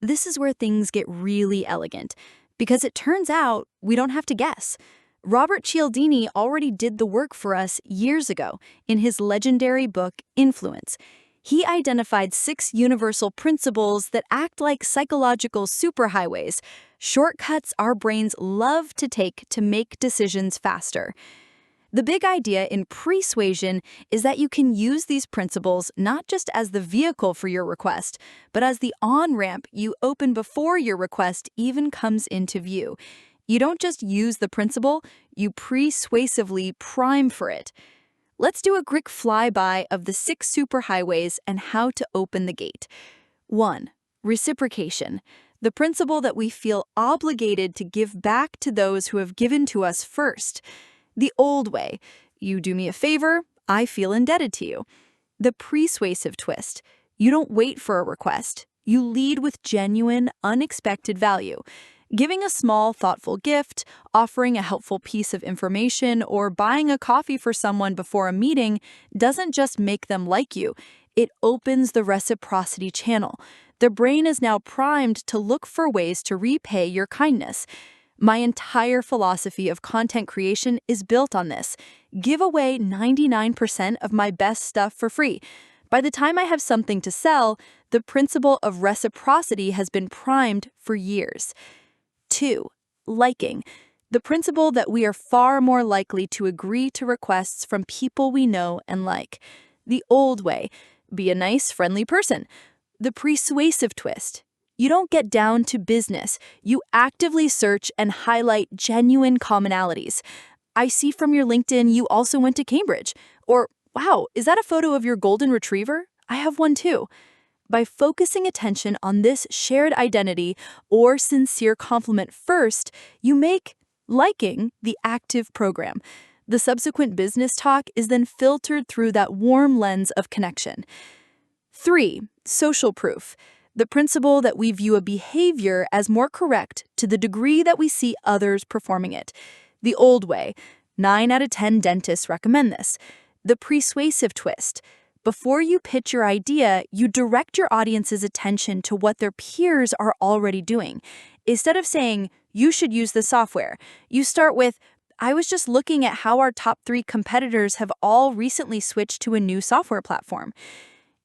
This is where things get really elegant, because it turns out we don't have to guess. Robert Cialdini already did the work for us years ago in his legendary book, Influence. He identified 6 universal principles that act like psychological superhighways, shortcuts our brains love to take to make decisions faster. The big idea in persuasion is that you can use these principles not just as the vehicle for your request, but as the on-ramp you open before your request even comes into view. You don't just use the principle, you persuasively prime for it. Let's do a quick flyby of the 6 superhighways and how to open the gate. 1. Reciprocation. The principle that we feel obligated to give back to those who have given to us first. The old way. You do me a favor, I feel indebted to you. The persuasive twist. You don't wait for a request. You lead with genuine, unexpected value. Giving a small, thoughtful gift, offering a helpful piece of information, or buying a coffee for someone before a meeting doesn't just make them like you. It opens the reciprocity channel. The brain is now primed to look for ways to repay your kindness. My entire philosophy of content creation is built on this. Give away 99% of my best stuff for free. By the time I have something to sell, the principle of reciprocity has been primed for years. 2. Liking. The principle that we are far more likely to agree to requests from people we know and like. The old way. Be a nice, friendly person. The persuasive twist. You don't get down to business. You actively search and highlight genuine commonalities. I see from your LinkedIn you also went to Cambridge. Or, wow, is that a photo of your golden retriever? I have one too. By focusing attention on this shared identity or sincere compliment first, you make liking the active program. The subsequent business talk is then filtered through that warm lens of connection. 3. Social proof. The principle that we view a behavior as more correct to the degree that we see others performing it. The old way. 9 out of 10 dentists recommend this. The persuasive twist. Before you pitch your idea, you direct your audience's attention to what their peers are already doing. Instead of saying, you should use the software, you start with, I was just looking at how our top 3 competitors have all recently switched to a new software platform.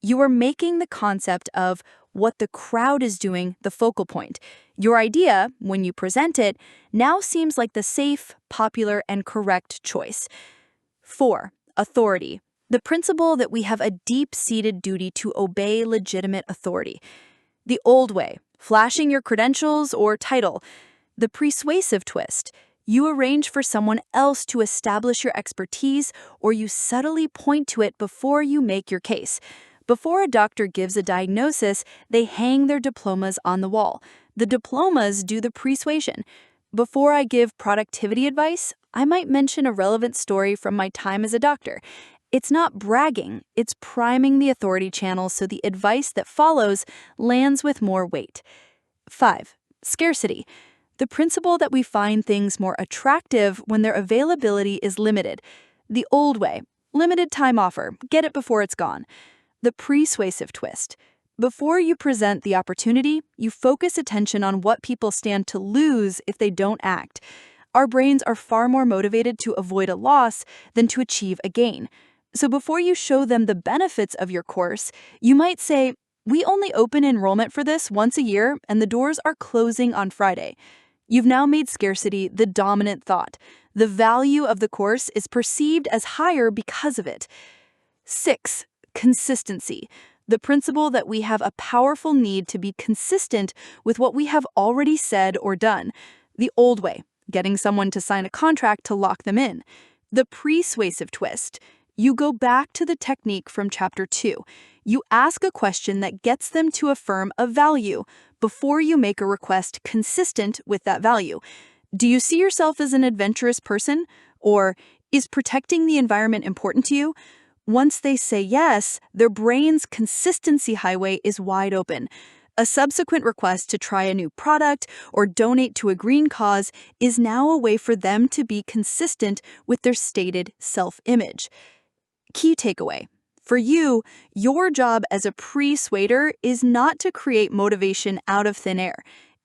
You are making the concept of what the crowd is doing the focal point. Your idea, when you present it, now seems like the safe, popular, and correct choice. 4. Authority. The principle that we have a deep-seated duty to obey legitimate authority. The old way, flashing your credentials or title. The persuasive twist. You arrange for someone else to establish your expertise, or you subtly point to it before you make your case. Before a doctor gives a diagnosis, they hang their diplomas on the wall. The diplomas do the persuasion. Before I give productivity advice, I might mention a relevant story from my time as a doctor. It's not bragging, it's priming the authority channel so the advice that follows lands with more weight. 5. Scarcity. The principle that we find things more attractive when their availability is limited. The old way, limited time offer, get it before it's gone. The persuasive twist. Before you present the opportunity, you focus attention on what people stand to lose if they don't act. Our brains are far more motivated to avoid a loss than to achieve a gain. So before you show them the benefits of your course, you might say, we only open enrollment for this once a year and the doors are closing on Friday. You've now made scarcity the dominant thought. The value of the course is perceived as higher because of it. 6. Consistency. The principle that we have a powerful need to be consistent with what we have already said or done. The old way, getting someone to sign a contract to lock them in. The persuasive twist. You go back to the technique from Chapter 2. You ask a question that gets them to affirm a value before you make a request consistent with that value. Do you see yourself as an adventurous person? Or is protecting the environment important to you? Once they say yes, their brain's consistency highway is wide open. A subsequent request to try a new product or donate to a green cause is now a way for them to be consistent with their stated self-image. Key takeaway. For you, your job as a persuader is not to create motivation out of thin air.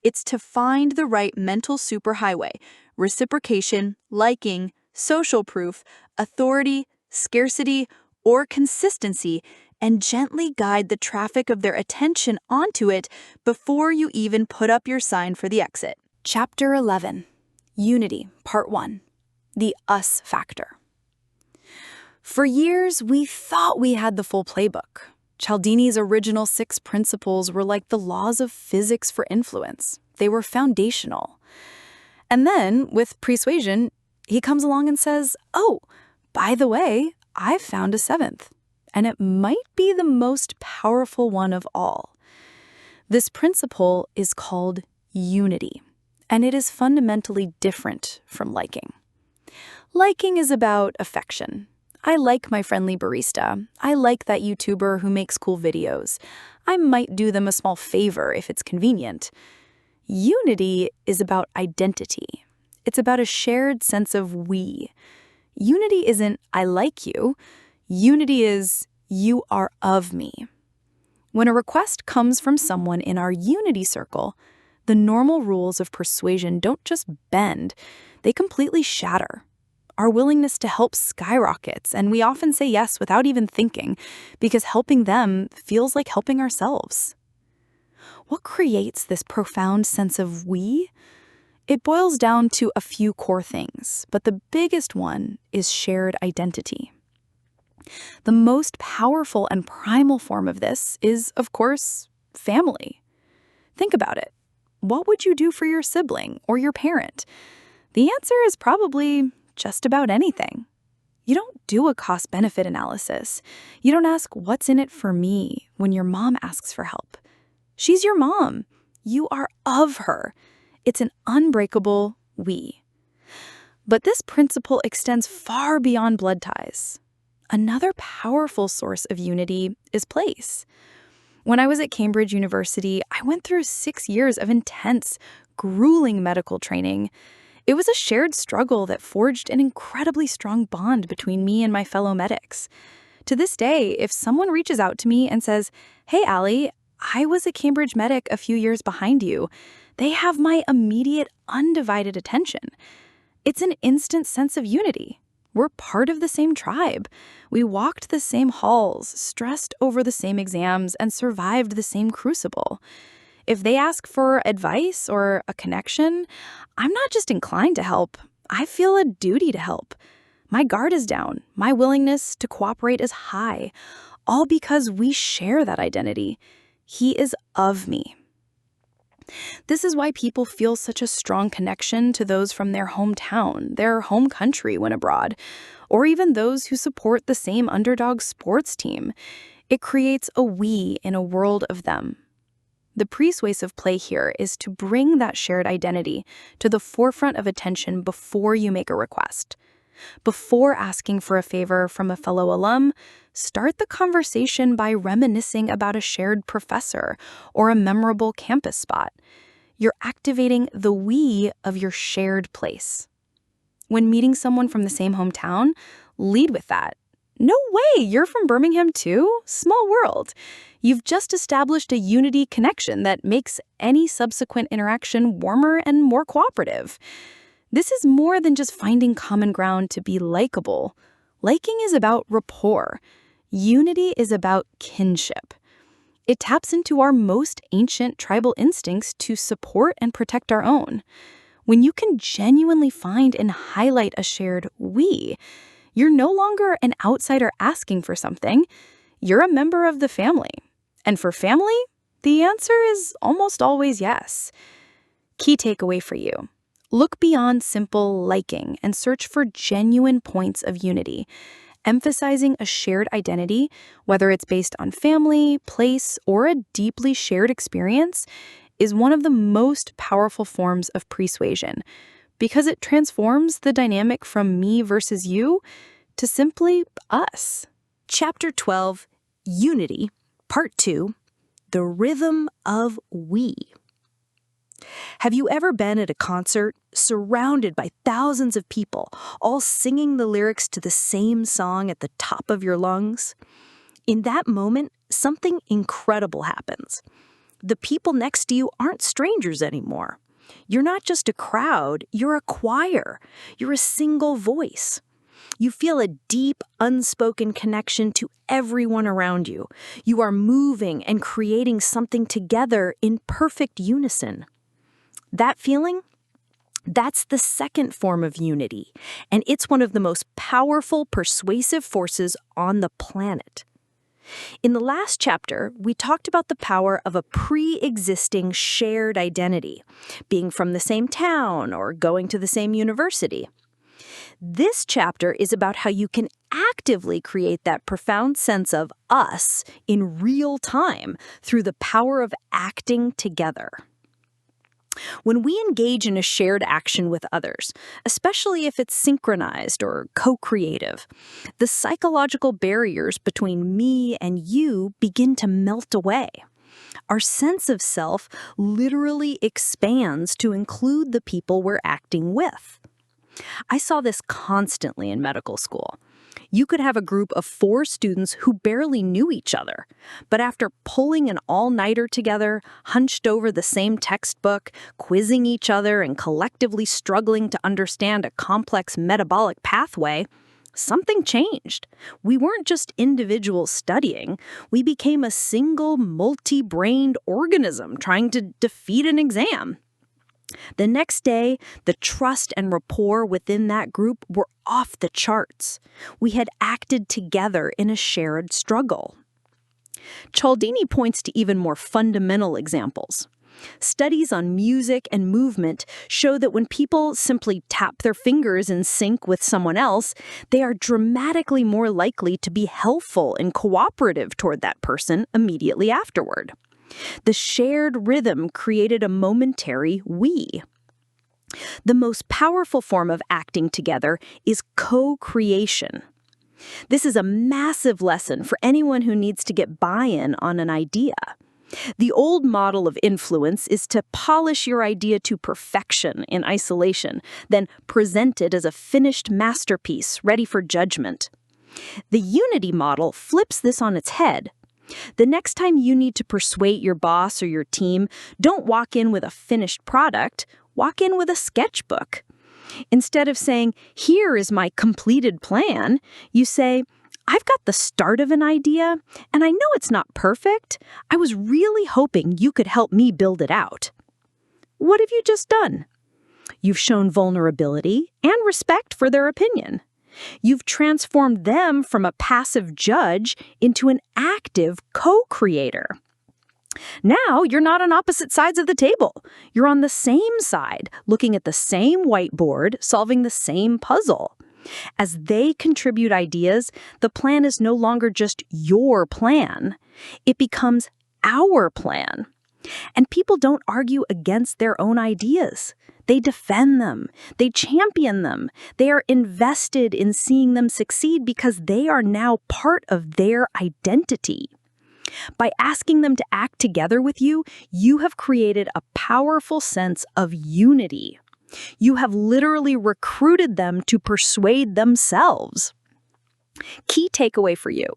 It's to find the right mental superhighway, reciprocation, liking, social proof, authority, scarcity, or consistency, and gently guide the traffic of their attention onto it before you even put up your sign for the exit. Chapter 11. Unity, Part 1. The us factor. For years, we thought we had the full playbook. Cialdini's original 6 principles were like the laws of physics for influence. They were foundational. And then, with Pre-Suasion, he comes along and says, oh, by the way, I've found a 7th, and it might be the most powerful one of all. This principle is called unity, and it is fundamentally different from liking. Liking is about affection. I like my friendly barista. I like that YouTuber who makes cool videos. I might do them a small favor if it's convenient. Unity is about identity. It's about a shared sense of we. Unity isn't I like you. Unity is you are of me. When a request comes from someone in our unity circle, the normal rules of persuasion don't just bend, they completely shatter. Our willingness to help skyrockets, and we often say yes without even thinking, because helping them feels like helping ourselves. What creates this profound sense of we? It boils down to a few core things, but the biggest one is shared identity. The most powerful and primal form of this is, of course, family. Think about it. What would you do for your sibling or your parent? The answer is probably just about anything. You don't do a cost-benefit analysis. You don't ask, what's in it for me, when your mom asks for help. She's your mom. You are of her. It's an unbreakable we. But this principle extends far beyond blood ties. Another powerful source of unity is place. When I was at Cambridge University, I went through 6 years of intense, grueling medical training. It was a shared struggle that forged an incredibly strong bond between me and my fellow medics. To this day, if someone reaches out to me and says, "Hey, Allie, I was a Cambridge medic a few years behind you," they have my immediate, undivided attention. It's an instant sense of unity. We're part of the same tribe. We walked the same halls, stressed over the same exams, and survived the same crucible. If they ask for advice or a connection, I'm not just inclined to help. I feel a duty to help. My guard is down. My willingness to cooperate is high, all because we share that identity. He is of me. This is why people feel such a strong connection to those from their hometown, their home country when abroad, or even those who support the same underdog sports team. It creates a we in a world of them. The persuasive play here is to bring that shared identity to the forefront of attention before you make a request. Before asking for a favor from a fellow alum, start the conversation by reminiscing about a shared professor or a memorable campus spot. You're activating the we of your shared place. When meeting someone from the same hometown, lead with that. No way, you're from Birmingham too? Small world. You've just established a unity connection that makes any subsequent interaction warmer and more cooperative. This is more than just finding common ground to be likable. Liking is about rapport. Unity is about kinship. It taps into our most ancient tribal instincts to support and protect our own. When you can genuinely find and highlight a shared we, you're no longer an outsider asking for something. You're a member of the family. And for family, the answer is almost always yes. Key takeaway for you. Look beyond simple liking and search for genuine points of unity. Emphasizing a shared identity, whether it's based on family, place, or a deeply shared experience, is one of the most powerful forms of persuasion because it transforms the dynamic from me versus you to simply us. Chapter 12, Unity, Part 2, The Rhythm of We. Have you ever been at a concert surrounded by thousands of people, all singing the lyrics to the same song at the top of your lungs? In that moment, something incredible happens. The people next to you aren't strangers anymore. You're not just a crowd, you're a choir. You're a single voice. You feel a deep, unspoken connection to everyone around you. You are moving and creating something together in perfect unison. That feeling? That's the second form of unity, and it's one of the most powerful persuasive forces on the planet. In the last chapter, we talked about the power of a pre-existing shared identity, being from the same town or going to the same university. This chapter is about how you can actively create that profound sense of us in real time through the power of acting together. When we engage in a shared action with others, especially if it's synchronized or co-creative, the psychological barriers between me and you begin to melt away. Our sense of self literally expands to include the people we're acting with. I saw this constantly in medical school. You could have a group of 4 students who barely knew each other, but after pulling an all-nighter together, hunched over the same textbook, quizzing each other, and collectively struggling to understand a complex metabolic pathway, something changed. We weren't just individuals studying. We became a single, multi-brained organism trying to defeat an exam. The next day, the trust and rapport within that group were off the charts. We had acted together in a shared struggle. Cialdini points to even more fundamental examples. Studies on music and movement show that when people simply tap their fingers in sync with someone else, they are dramatically more likely to be helpful and cooperative toward that person immediately afterward. The shared rhythm created a momentary we. The most powerful form of acting together is co-creation. This is a massive lesson for anyone who needs to get buy-in on an idea. The old model of influence is to polish your idea to perfection in isolation, then present it as a finished masterpiece ready for judgment. The unity model flips this on its head. The next time you need to persuade your boss or your team, don't walk in with a finished product, walk in with a sketchbook. Instead of saying, "Here is my completed plan," you say, "I've got the start of an idea, and I know it's not perfect. I was really hoping you could help me build it out." What have you just done? You've shown vulnerability and respect for their opinion. You've transformed them from a passive judge into an active co-creator. Now you're not on opposite sides of the table. You're on the same side, looking at the same whiteboard, solving the same puzzle. As they contribute ideas, the plan is no longer just your plan. It becomes our plan. And people don't argue against their own ideas. They defend them. They champion them. They are invested in seeing them succeed because they are now part of their identity. By asking them to act together with you, you have created a powerful sense of unity. You have literally recruited them to persuade themselves. Key takeaway for you.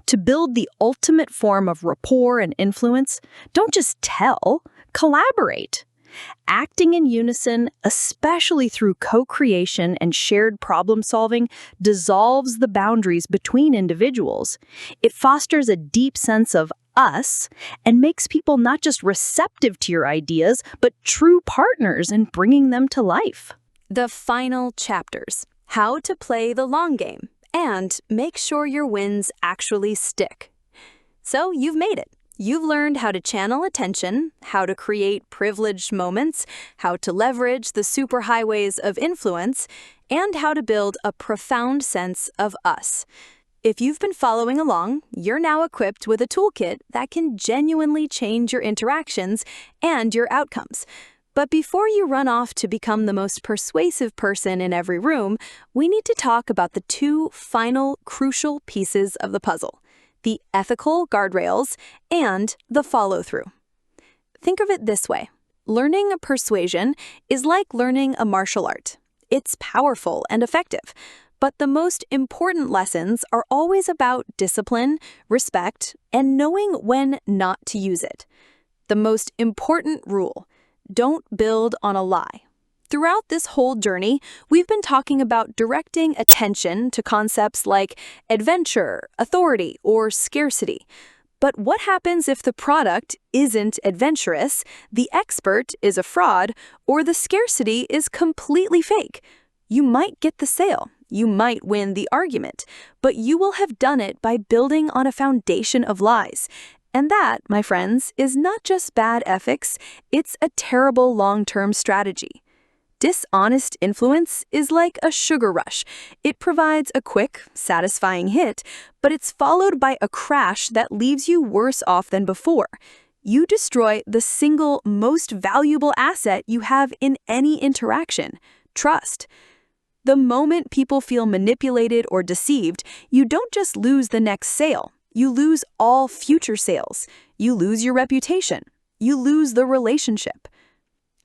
To build the ultimate form of rapport and influence, don't just tell, collaborate. Acting in unison, especially through co-creation and shared problem-solving, dissolves the boundaries between individuals. It fosters a deep sense of us and makes people not just receptive to your ideas, but true partners in bringing them to life. The final chapters: how to play the long game and make sure your wins actually stick. So you've made it. You've learned how to channel attention, how to create privileged moments, how to leverage the superhighways of influence, and how to build a profound sense of us. If you've been following along, you're now equipped with a toolkit that can genuinely change your interactions and your outcomes. But before you run off to become the most persuasive person in every room, we need to talk about the two final crucial pieces of the puzzle: the ethical guardrails and the follow-through. Think of it this way. Learning a persuasion is like learning a martial art. It's powerful and effective, but the most important lessons are always about discipline, respect, and knowing when not to use it. The most important rule: don't build on a lie. Throughout this whole journey, we've been talking about directing attention to concepts like adventure, authority, or scarcity. But what happens if the product isn't adventurous, the expert is a fraud, or the scarcity is completely fake? You might get the sale, you might win the argument, but you will have done it by building on a foundation of lies. And that, my friends, is not just bad ethics, it's a terrible long-term strategy. Dishonest influence is like a sugar rush. It provides a quick, satisfying hit, but it's followed by a crash that leaves you worse off than before. You destroy the single most valuable asset you have in any interaction: trust. The moment people feel manipulated or deceived, you don't just lose the next sale. You lose all future sales. You lose your reputation. You lose the relationship.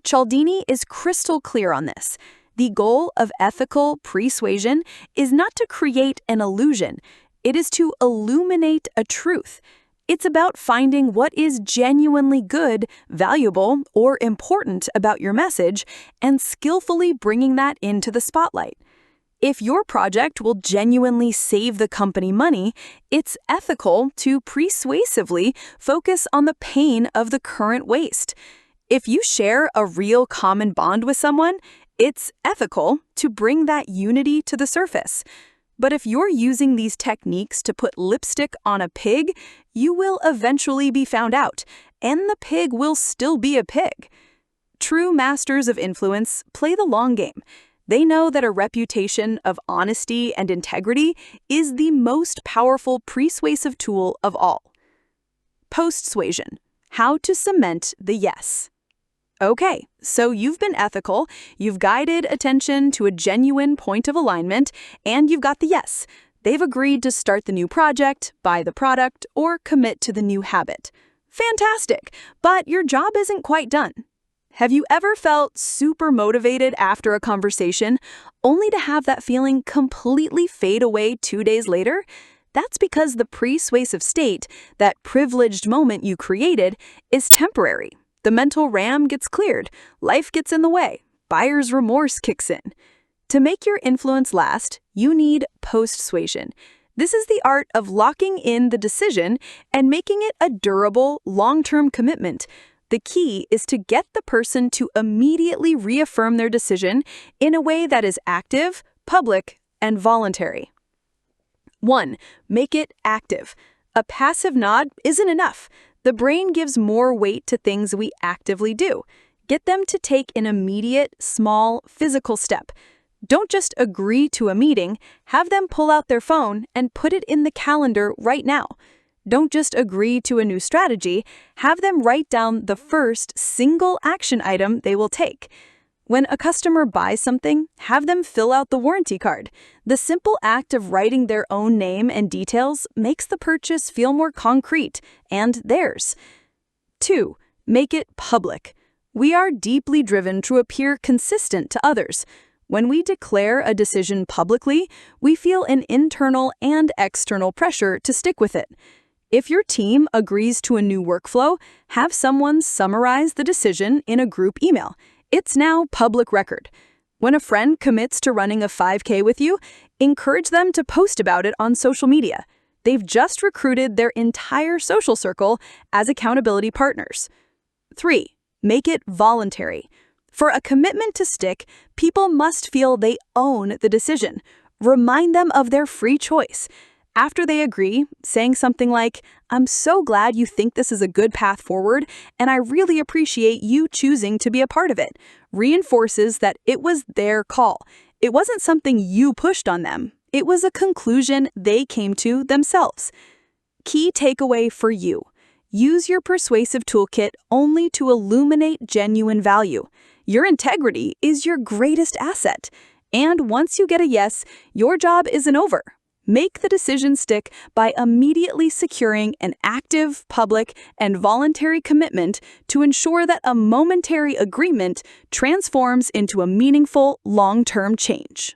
Cialdini is crystal clear on this. The goal of ethical persuasion is not to create an illusion. It is to illuminate a truth. It's about finding what is genuinely good, valuable, or important about your message and skillfully bringing that into the spotlight. If your project will genuinely save the company money, it's ethical to persuasively focus on the pain of the current waste. If you share a real common bond with someone, it's ethical to bring that unity to the surface. But if you're using these techniques to put lipstick on a pig, you will eventually be found out, and the pig will still be a pig. True masters of influence play the long game. They know that a reputation of honesty and integrity is the most powerful persuasive tool of all. Persuasion: how to cement the yes. Okay, so you've been ethical, you've guided attention to a genuine point of alignment, and you've got the yes. They've agreed to start the new project, buy the product, or commit to the new habit. Fantastic, but your job isn't quite done. Have you ever felt super motivated after a conversation, only to have that feeling completely fade away 2 days later? That's because the persuasive state, that privileged moment you created, is temporary. The mental RAM gets cleared, life gets in the way, buyer's remorse kicks in. To make your influence last, you need persuasion. This is the art of locking in the decision and making it a durable, long-term commitment. The key is to get the person to immediately reaffirm their decision in a way that is active, public, and voluntary. 1. Make it active. A passive nod isn't enough. The brain gives more weight to things we actively do. Get them to take an immediate, small, physical step. Don't just agree to a meeting, have them pull out their phone and put it in the calendar right now. Don't just agree to a new strategy, have them write down the first single action item they will take. When a customer buys something, have them fill out the warranty card. The simple act of writing their own name and details makes the purchase feel more concrete and theirs. 2. Make it public. We are deeply driven to appear consistent to others. When we declare a decision publicly, we feel an internal and external pressure to stick with it. If your team agrees to a new workflow, have someone summarize the decision in a group email. It's now public record. When a friend commits to running a 5K with you, encourage them to post about it on social media. They've just recruited their entire social circle as accountability partners. 3. Make it voluntary. For a commitment to stick, people must feel they own the decision. Remind them of their free choice. After they agree, saying something like, "I'm so glad you think this is a good path forward, and I really appreciate you choosing to be a part of it," reinforces that it was their call. It wasn't something you pushed on them. It was a conclusion they came to themselves. Key takeaway for you. Use your persuasive toolkit only to illuminate genuine value. Your integrity is your greatest asset. And once you get a yes, your job isn't over. Make the decision stick by immediately securing an active, public, and voluntary commitment to ensure that a momentary agreement transforms into a meaningful, long-term change.